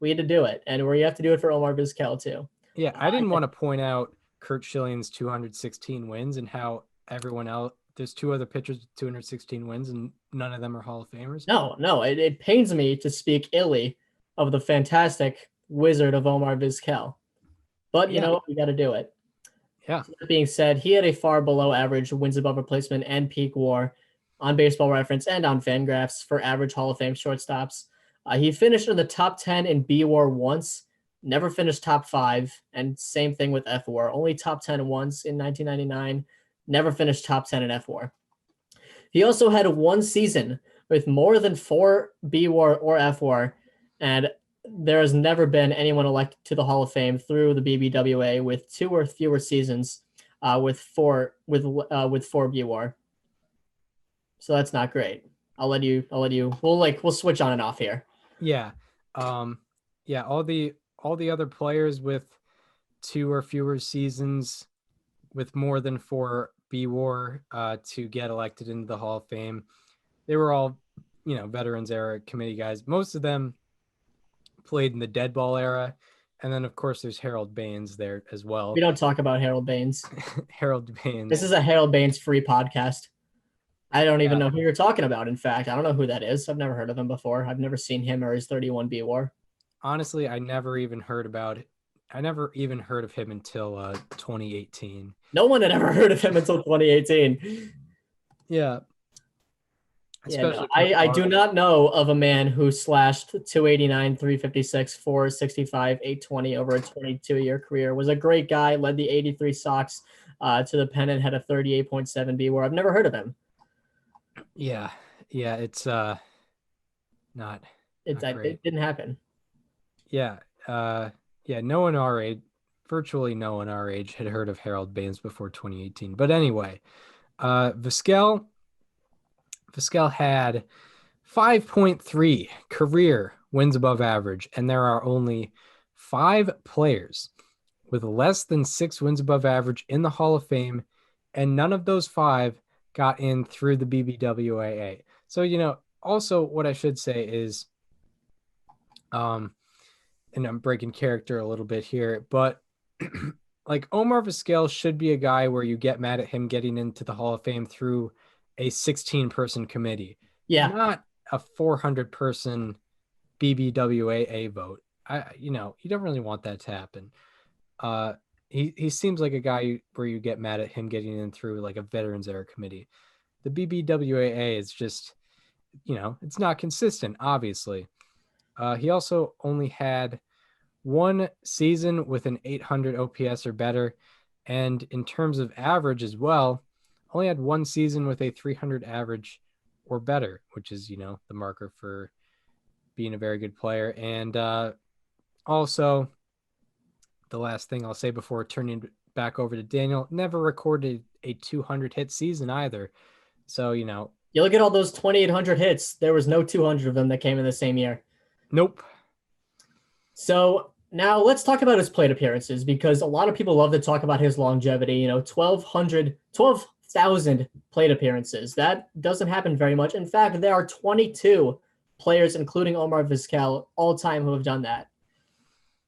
We had to do it, and we have to do it for Omar Vizquel too. Yeah, I didn't want to point out Curt Schilling's 216 wins and how everyone else. There's 2 other pitchers with 216 wins, and none of them are Hall of Famers. No, it pains me to speak illy of the fantastic wizard of Omar Vizquel. But you know what? We got to do it. Yeah. So that being said, he had a far below average wins above replacement and peak WAR on Baseball Reference and on Fangraphs for average Hall of Fame shortstops. He finished in the top 10 in B WAR once, never finished top 5, and same thing with F WAR. Only top 10 once in 1999. Never finished top 10 in F WAR. He also had 1 season with more than 4 B WAR or F WAR, and there has never been anyone elected to the Hall of Fame through the BBWA with 2 or fewer seasons with 4 B WAR. So that's not great. I'll let you. We'll switch on and off here. Yeah. All the other players with 2 or fewer seasons with more than 4 B WAR to get elected into the Hall of Fame. They were all, Veterans era committee guys. Most of them played in the dead ball era. And then, of course, there's Harold Baines there as well. We don't talk about Harold Baines. Harold Baines. This is a Harold Baines free podcast. I don't even know who you're talking about. In fact, I don't know who that is. I've never heard of him before. I've never seen him or his 31 B WAR. Honestly, I never even heard of him until 2018. No one had ever heard of him until 2018. Yeah. I do not know of a man who slashed 289, 356, 465, 820 over a 22-year career. Was a great guy, led the 83 Sox to the pennant, had a 38.7 B WAR. I've never heard of him. Yeah, it's not great. It didn't happen. Yeah, no one our age, virtually no one our age had heard of Harold Baines before 2018. But anyway, Vizquel had 5.3 career wins above average, and there are only 5 players with less than 6 wins above average in the Hall of Fame, and none of those 5 got in through the BBWAA. So, also what I should say is, and I'm breaking character a little bit here, but like Omar Vizquel should be a guy where you get mad at him getting into the Hall of Fame through a 16-person committee. Yeah. Not a 400-person BBWAA vote. You don't really want that to happen. He seems like a guy where you get mad at him getting in through like a veterans era committee. The BBWAA is just, it's not consistent, obviously. He also only had 1 season with an 800 OPS or better. And in terms of average as well, only had 1 season with a 300 average or better, which is, the marker for being a very good player. And also, the last thing I'll say before turning back over to Daniel, never recorded a 200 hit season either. So, you look at all those 2,800 hits. There was no 200 of them that came in the same year. Nope. So now let's talk about his plate appearances, because a lot of people love to talk about his longevity. 12 12,000 plate appearances. That doesn't happen very much. In fact, there are 22 players, including Omar Vizquel, all time who have done that.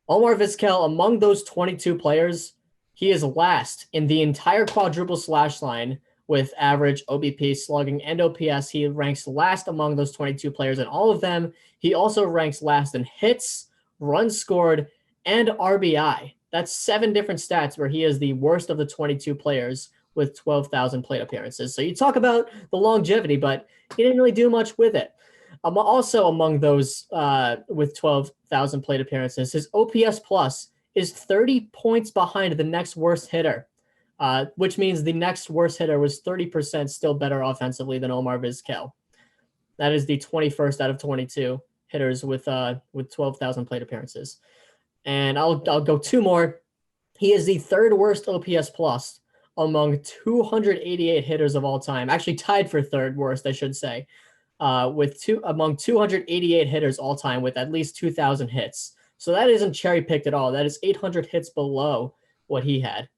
Omar Vizquel, among those 22 players, he is last in the entire quadruple slash line with average OBP, slugging, and OPS. He ranks last among those 22 players in all of them. He also ranks last in hits, runs scored, and RBI. That's 7 different stats where he is the worst of the 22 players with 12,000 plate appearances. So you talk about the longevity, but he didn't really do much with it. Also among those with 12,000 plate appearances, his OPS plus is 30 points behind the next worst hitter, which means the next worst hitter was 30% still better offensively than Omar Vizquel. That is the 21st out of 22 hitters with 12,000 plate appearances. And I'll go 2 more. He is the 3rd worst OPS plus among 288 hitters of all time. Actually tied for 3rd worst, I should say. Among 288 hitters all time with at least 2,000 hits. So that isn't cherry picked at all. That is 800 hits below what he had.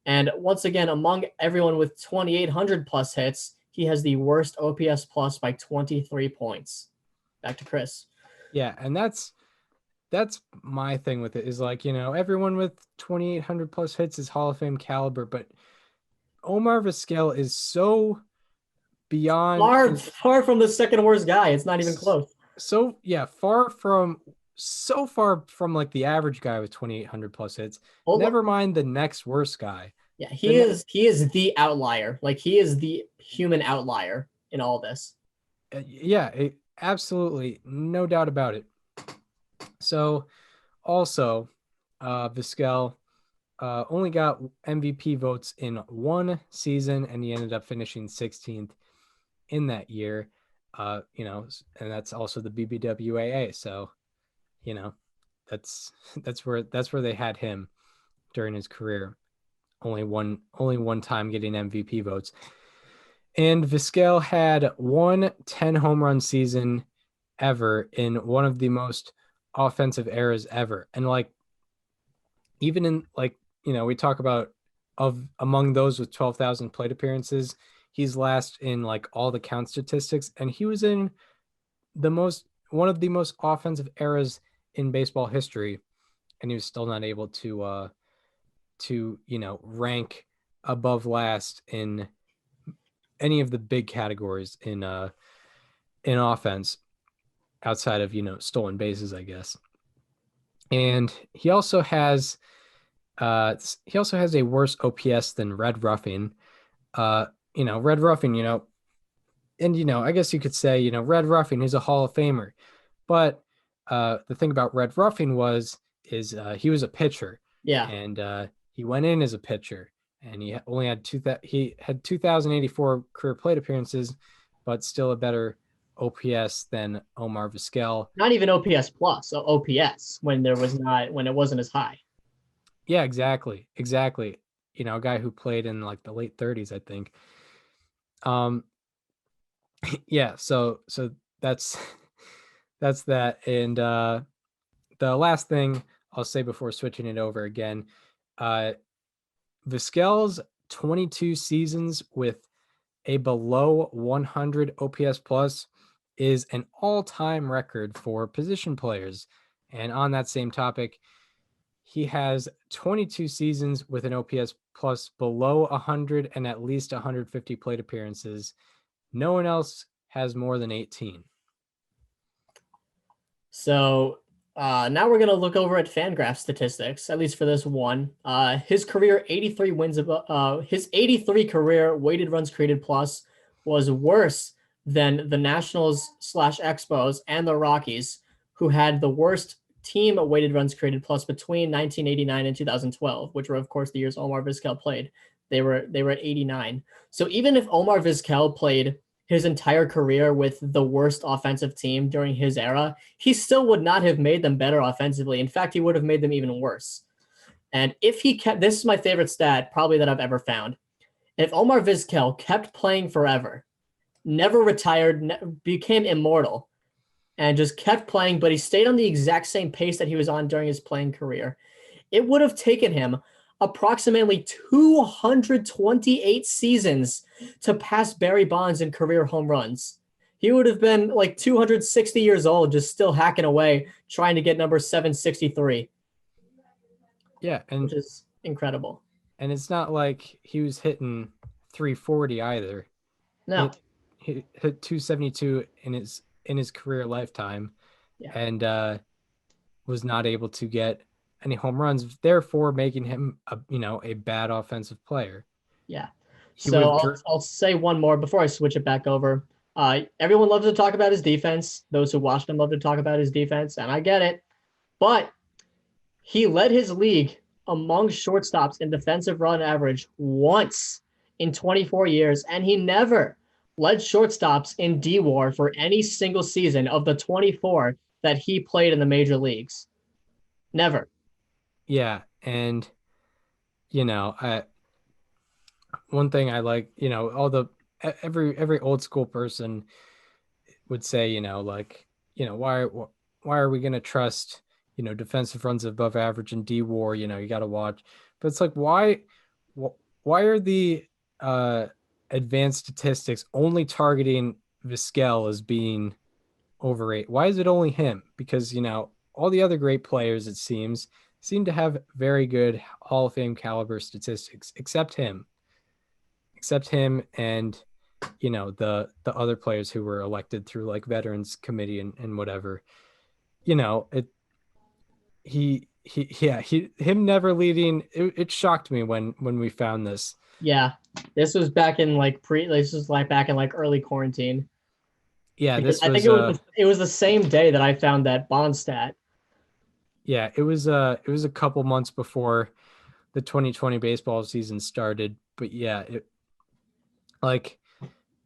And once again, among everyone with 2,800 plus hits, he has the worst OPS plus by 23 points. Back to Chris. Yeah, and that's my thing with it is like, everyone with 2,800 plus hits is Hall of Fame caliber, but Omar Vizquel is so beyond far from the 2nd worst guy. It's not even close. So yeah, far from like the average guy with 2,800 plus hits. Never mind the next worst guy. Yeah, he is the outlier. Like he is the human outlier in all this. Absolutely, no doubt about it. So also Vizquel only got MVP votes in 1 season, and he ended up finishing 16th in that year. And that's also the BBWAA. So, that's where they had him during his career. Only one time getting MVP votes. And Vizquel had 1 10 home run season ever in one of the most offensive eras ever. And like, even in like, we talk about among those with 12,000 plate appearances, he's last in like all the count statistics, and he was in one of the most offensive eras in baseball history, and he was still not able to rank above last in any of the big categories in offense outside of stolen bases, I guess. And he also has a worse OPS than Red Ruffing. Red Ruffing, and I guess you could say, Red Ruffing is a Hall of Famer. But the thing about Red Ruffing is he was a pitcher. Yeah. And he went in as a pitcher, and he only had 2,084 career plate appearances, but still a better OPS than Omar Vizquel. Not even OPS plus, so OPS when it wasn't as high. Yeah, exactly. A guy who played in like the late 30s, I think. Yeah, so that's that. And the last thing I'll say before switching it over again, Vizquel's 22 seasons with a below 100 OPS plus is an all-time record for position players. And on that same topic, he has 22 seasons with an OPS plus below 100 and at least 150 plate appearances. No one else has more than 18. So now we're going to look over at Fangraph statistics, at least for this one. His career 83 wins, his 83 career weighted runs created plus was worse than the Nationals/Expos and the Rockies, who had the worst team weighted runs created plus between 1989 and 2012, which were of course the years Omar Vizquel played. They were at 89. So even if Omar Vizquel played his entire career with the worst offensive team during his era, he still would not have made them better offensively. In fact, he would have made them even worse. And if he kept, this is my favorite stat probably that I've ever found. If Omar Vizquel kept playing forever, never retired, became immortal, and just kept playing, but he stayed on the exact same pace that he was on during his playing career, it would have taken him approximately 228 seasons to pass Barry Bonds in career home runs. He would have been like 260 years old, just still hacking away, trying to get number 763. Yeah, which is incredible. And it's not like he was hitting 340 either. No. He hit 272 in his career lifetime, and was not able to get any home runs, therefore making him a bad offensive player. Yeah. So I'll say one more before I switch it back over. Everyone loves to talk about his defense. Those who watched him love to talk about his defense, and I get it. But he led his league among shortstops in defensive run average once in 24 years, and he never led shortstops in D-WAR for any single season of the 24 that he played in the major leagues. Never. Yeah, and one thing I like, every old school person would say, why are we going to trust, defensive runs above average in D-WAR, you got to watch. But it's like, why are the advanced statistics only targeting Vizquel as being overrated? Why is it only him? Because, all the other great players, it seem to have very good Hall of Fame caliber statistics, except him and, the other players who were elected through like Veterans Committee and whatever. Him never leading. It shocked me when we found this. Yeah, this was back in back in early quarantine. Yeah, I think it was the same day that I found that Bond stat. Yeah, it was a couple months before the 2020 baseball season started, but yeah,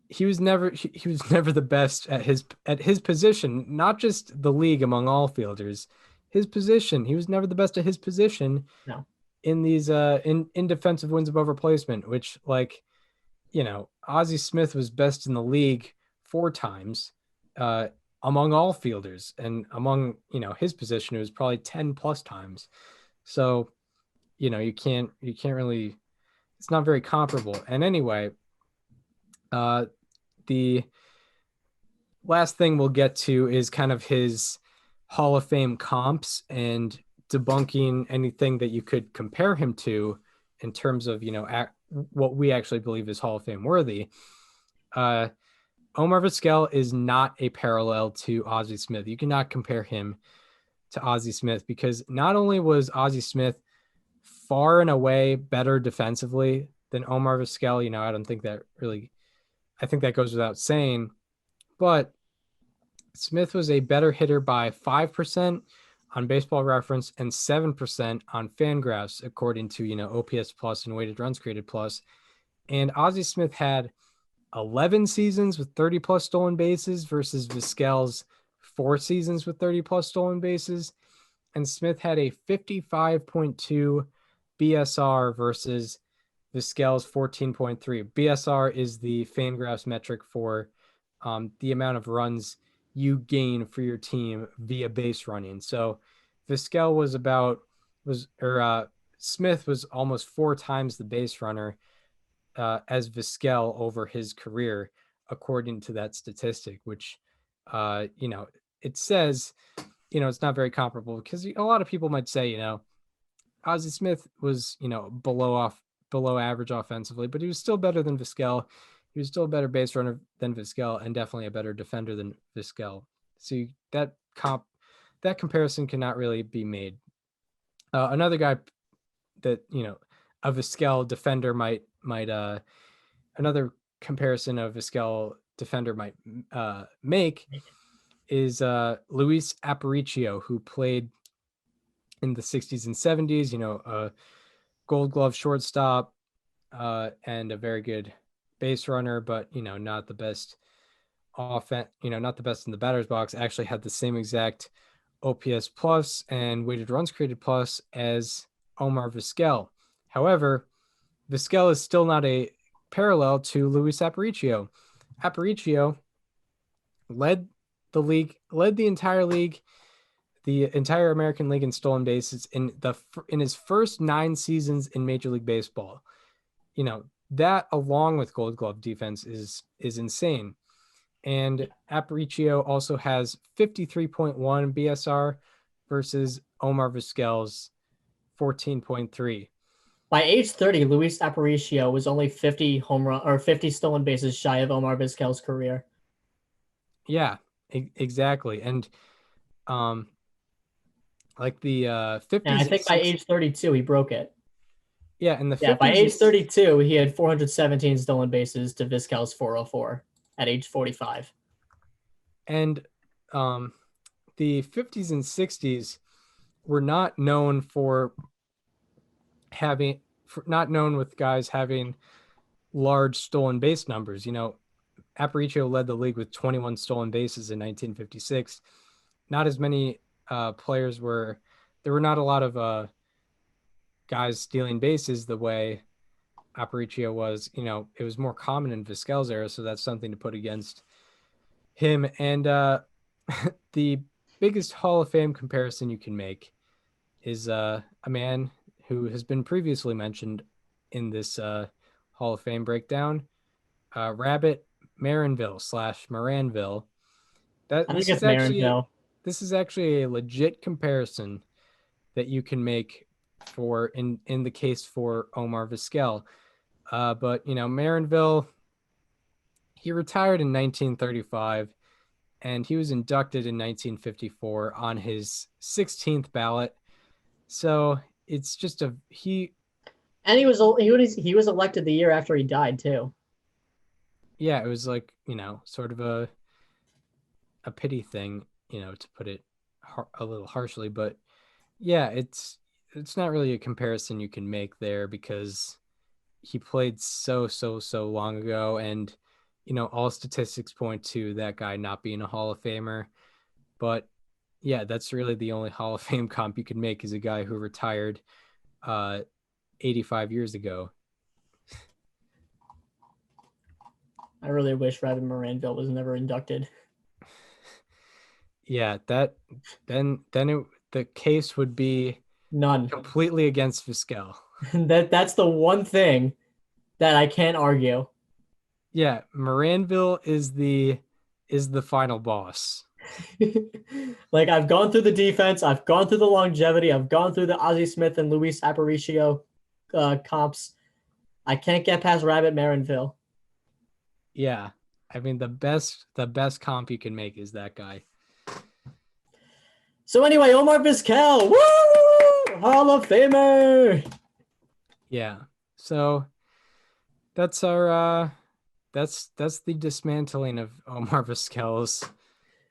he was never the best at his position, not just the league among all fielders. His position, he was never the best at his position. No. In these in defensive wins above replacement, which Ozzie Smith was best in the league 4 times among all fielders, and among his position it was probably 10 plus times. So you can't really, it's not very comparable. And anyway, the last thing we'll get to is kind of his Hall of Fame comps and debunking anything that you could compare him to in terms of what we actually believe is Hall of Fame worthy. Omar Vizquel is not a parallel to Ozzie Smith. You cannot compare him to Ozzie Smith, because not only was Ozzie Smith far and away better defensively than Omar Vizquel, I don't think that really, I think that goes without saying, but Smith was a better hitter by 5% on Baseball Reference and 7% on Fangraphs, according to, OPS plus and weighted runs created plus. And Ozzie Smith had 11 seasons with 30 plus stolen bases versus Vizquel's 4 seasons with 30 plus stolen bases. And Smith had a 55.2 BSR versus Vizquel's 14.3. BSR is the Fangraphs metric for the amount of runs you gain for your team via base running. So Vizquel Smith was almost 4 times the base runner as Vizquel over his career, according to that statistic, which, it says, it's not very comparable, because a lot of people might say, Ozzie Smith was, below average offensively, but he was still better than Vizquel. He was still a better base runner than Vizquel, and definitely a better defender than Vizquel. So that comparison cannot really be made. Another guy that, a Vizquel defender might another comparison of Vizquel defender might make is Luis Aparicio, who played in the 60s and 70s, a Gold Glove shortstop and a very good base runner, but not the best offense, not the best in the batter's box. Actually had the same exact OPS plus and weighted runs created plus as Omar Vizquel. However, Vizquel is still not a parallel to Luis Aparicio. Aparicio led the entire league the entire American League in stolen bases in his first 9 seasons in Major League Baseball. You know, that along with Gold Glove defense is insane. And Aparicio also has 53.1 BSR versus Omar Vizquel's 14.3. By age 30, Luis Aparicio was only 50 home run or 50 stolen bases shy of Omar Vizquel's career. Yeah, exactly. And like the 50s And I think by age 32, he broke it. Yeah, in the 50s. Yeah, by age 32, he had 417 stolen bases to Vizquel's 404 at age 45. And the 50s and 60s were not known not known with guys having large stolen base numbers. You know, Aparicio led the league with 21 stolen bases in 1956. Not as many players there were not a lot of guys stealing bases the way Aparicio was. You know, it was more common in Vizquel's era, so that's something to put against him. And the biggest Hall of Fame comparison you can make is a man who has been previously mentioned in this Hall of Fame breakdown, Rabbit Maranville / Maranville. I think it's Maranville. This is actually a legit comparison that you can make for in the case for Omar Vizquel. But you know, Maranville, he retired in 1935 and he was inducted in 1954 on his 16th ballot. So it's just and he was elected the year after he died too. Yeah, it was like, you know, sort of a pity thing, you know, to put it a little harshly, but yeah, it's not really a comparison you can make there because he played so long ago, and you know, all statistics point to that guy not being a Hall of Famer. But yeah, that's really the only Hall of Fame comp you can make is a guy who retired 85 years ago. I really wish Rabbit Maranville was never inducted. Yeah, then the case would be none completely against Vizquel. That's the one thing that I can't argue. Yeah, Maranville is the final boss. Like, I've gone through the defense, I've gone through the longevity, I've gone through the Ozzie Smith and Luis Aparicio comps. I can't get past Rabbit Maranville. Yeah, I mean the best comp you can make is that guy. So anyway, Omar Vizquel, woo! Hall of Famer. Yeah. So that's our that's the dismantling of Omar Vizquel's.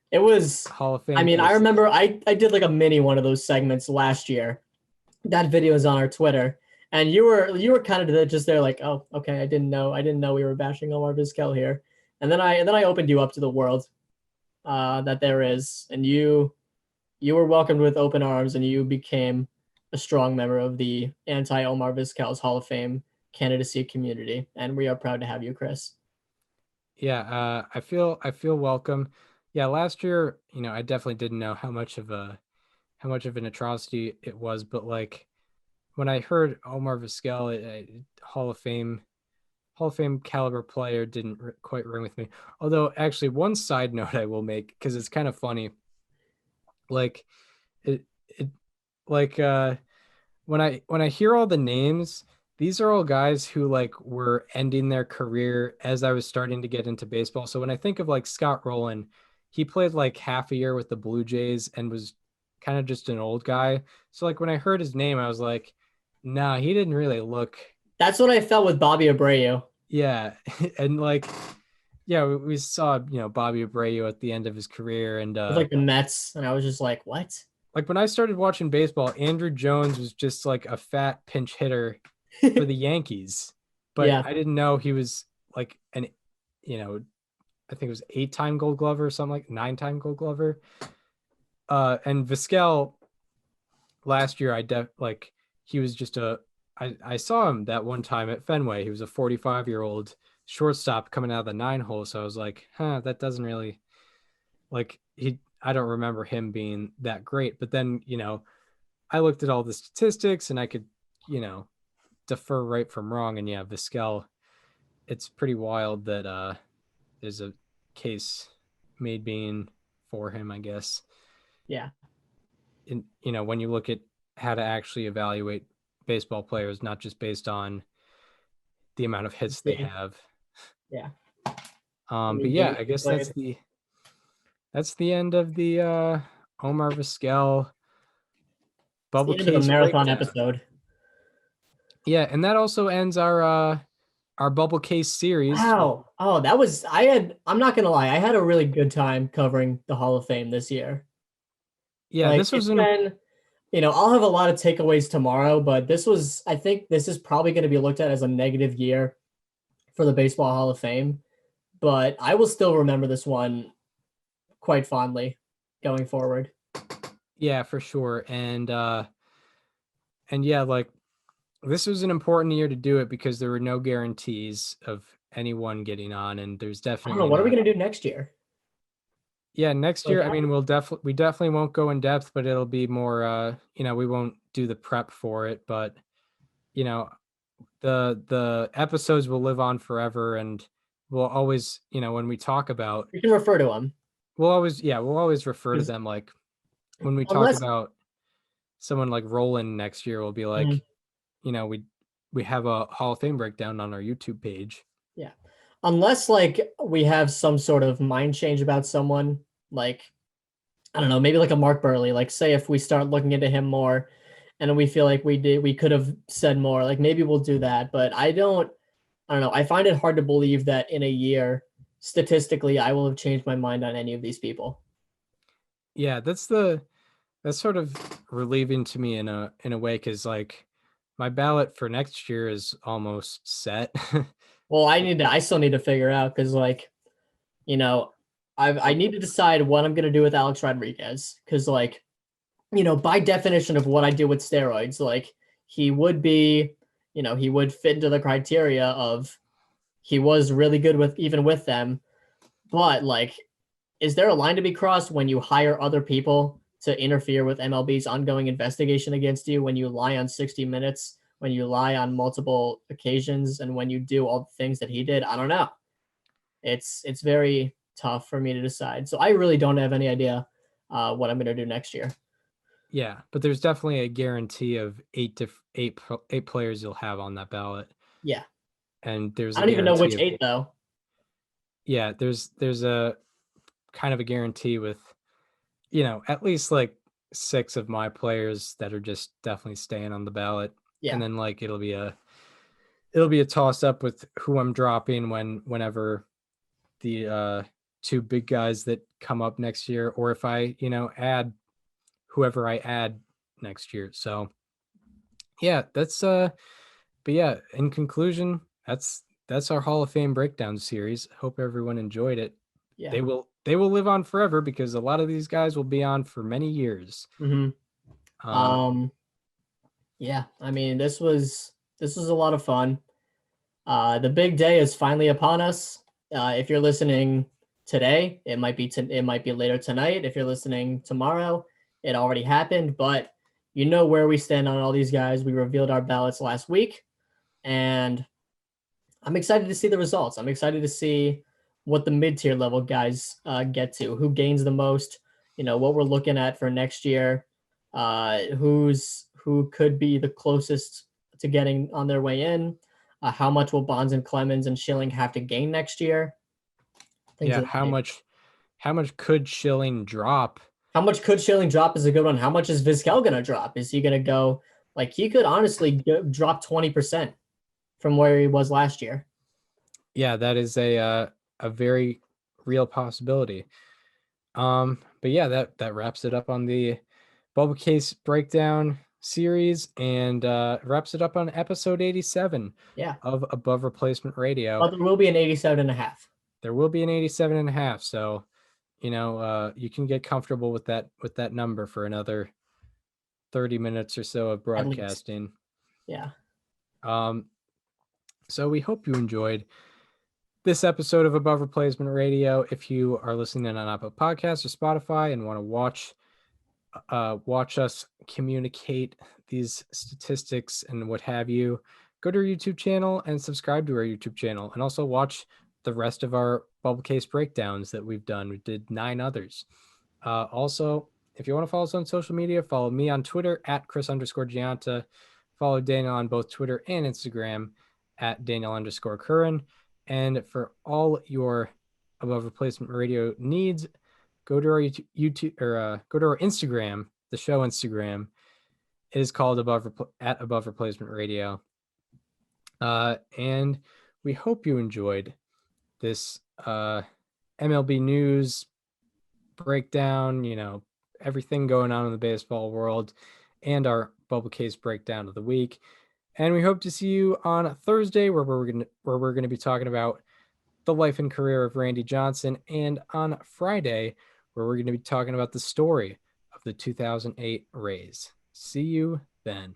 It was Hall of Fame. I mean, cases. I remember I did like a mini one of those segments last year. That video is on our Twitter, and you were kind of just there like, oh, okay, I didn't know we were bashing Omar Vizquel here, and then I opened you up to the world that there is, and you were welcomed with open arms, and you became a strong member of the anti-Omar Vizquel's Hall of Fame candidacy community, and we are proud to have you, Chris. Yeah, I feel welcome. Yeah, last year, you know, I definitely didn't know how much of an atrocity it was, but like when I heard Omar Vizquel, Hall of Fame caliber player, didn't quite ring with me. Although, actually, one side note I will make, because it's kind of funny. Like when I hear all the names, these are all guys who like were ending their career as I was starting to get into baseball. So when I think of like Scott Rowland, he played like half a year with the Blue Jays and was kind of just an old guy. So like when I heard his name, I was like, nah, he didn't really look. That's what I felt with Bobby Abreu. Yeah. And like, yeah, we saw, you know, Bobby Abreu at the end of his career, and like the Mets, and I was just like, what? Like when I started watching baseball, Andrew Jones was just like a fat pinch hitter for the Yankees. But yeah. I didn't know he was like I think it was 8-time Gold Glover or something, like 9-time Gold Glover. And Vizquel last year, he was just I saw him that one time at Fenway. He was a 45-year-old shortstop coming out of the 9 hole. So I was like, that doesn't really, like, I don't remember him being that great. But then, I looked at all the statistics and I could, defer right from wrong. And yeah, Vizquel, it's pretty wild that there's a case made being for him, I guess. Yeah. And when you look at how to actually evaluate baseball players, not just based on the amount of hits they have. Yeah. But yeah, I guess that's the end of the Omar Vizquel bubble the end of the case marathon breakdown. episode. Yeah, and that also ends our bubble case series. Wow. Oh, I'm not gonna lie, I had a really good time covering the Hall of Fame this year. Yeah, Like, this was I'll have a lot of takeaways tomorrow, but I think this is probably going to be looked at as a negative year for the Baseball Hall of Fame, but I will still remember this one quite fondly going forward. Yeah, for sure. And yeah, like, this was an important year to do it because there were no guarantees of anyone getting on, and there's I definitely don't know, what are we going to do next year? Yeah, next Like, year, I mean, we definitely won't go in depth, but it'll be more, we won't do the prep for it, but the episodes will live on forever, and we'll always, when we talk about, we can refer to them. we'll always refer to them, like when we talk about someone like Roland next year, we'll be like, we have a Hall of Fame breakdown on our YouTube page. Yeah. Unless like we have some sort of mind change about someone, like, I don't know, maybe like a Mark Burley, like say if we start looking into him more and we feel like we could have said more, like maybe we'll do that. But I don't know. I find it hard to believe that in a year, statistically, I will have changed my mind on any of these people. Yeah, that's sort of relieving to me in a way, because like my ballot for next year is almost set. Well, I still need to figure out, because like, I need to decide what I'm gonna do with Alex Rodriguez, because like, by definition of what I do with steroids, like he would be, he would fit into the criteria of he was really good with them, but like, is there a line to be crossed when you hire other people to interfere with MLB's ongoing investigation against you, when you lie on 60 Minutes, when you lie on multiple occasions, and when you do all the things that he did? I don't know. It's very tough for me to decide. So I really don't have any idea what I'm going to do next year. Yeah, but there's definitely a guarantee of eight players you'll have on that ballot. Yeah. And there's I don't even know which 8 though. Yeah, there's a kind of a guarantee with, at least like 6 of my players that are just definitely staying on the ballot. Yeah. And then like it'll be a toss up with who I'm dropping whenever the 2 big guys that come up next year, or if I, add whoever I add next year. So yeah, that's but yeah, in conclusion, that's our Hall of Fame breakdown series. Hope everyone enjoyed it. Yeah. They will live on forever, because a lot of these guys will be on for many years. Mm-hmm. Yeah, I mean, this was a lot of fun. The big day is finally upon us. If you're listening today, it might be later tonight. If you're listening tomorrow, it already happened, but you know where we stand on all these guys. We revealed our ballots last week, and I'm excited to see the results. I'm excited to see what the mid-tier level guys get to, who gains the most, what we're looking at for next year, who could be the closest to getting on their way in, how much will Bonds and Clemens and Schilling have to gain next year? How much could Schilling drop? How much could Schilling drop is a good one. How much is Vizquel going to drop? Is he going to go, like, he could honestly drop 20% from where he was last year. Yeah, that is a very real possibility. But yeah, that wraps it up on the bubble case breakdown series, and wraps it up on episode 87 of Above Replacement Radio. But there will be an 87.5. There will be an 87.5. So, you can get comfortable with that number for another 30 minutes or so of broadcasting. Yeah. So we hope you enjoyed this episode of Above Replacement Radio. If you are listening on Apple Podcasts or Spotify and want to watch us communicate these statistics and what have you, go to our YouTube channel and subscribe to our YouTube channel, and also watch the rest of our bubble case breakdowns that we've done. We did 9 others. Also, if you want to follow us on social media, follow me on Twitter at Chris_Gianta. Follow Daniel on both Twitter and Instagram at Daniel_Curran. And for all your Above Replacement Radio needs, go to our YouTube or go to our Instagram, the show Instagram. It is called Above Replacement Radio. And we hope you enjoyed this MLB news breakdown, everything going on in the baseball world, and our bubble case breakdown of the week. And we hope to see you on Thursday, where we're going to be talking about the life and career of Randy Johnson, and on Friday, where we're going to be talking about the story of the 2008 Rays. See you then.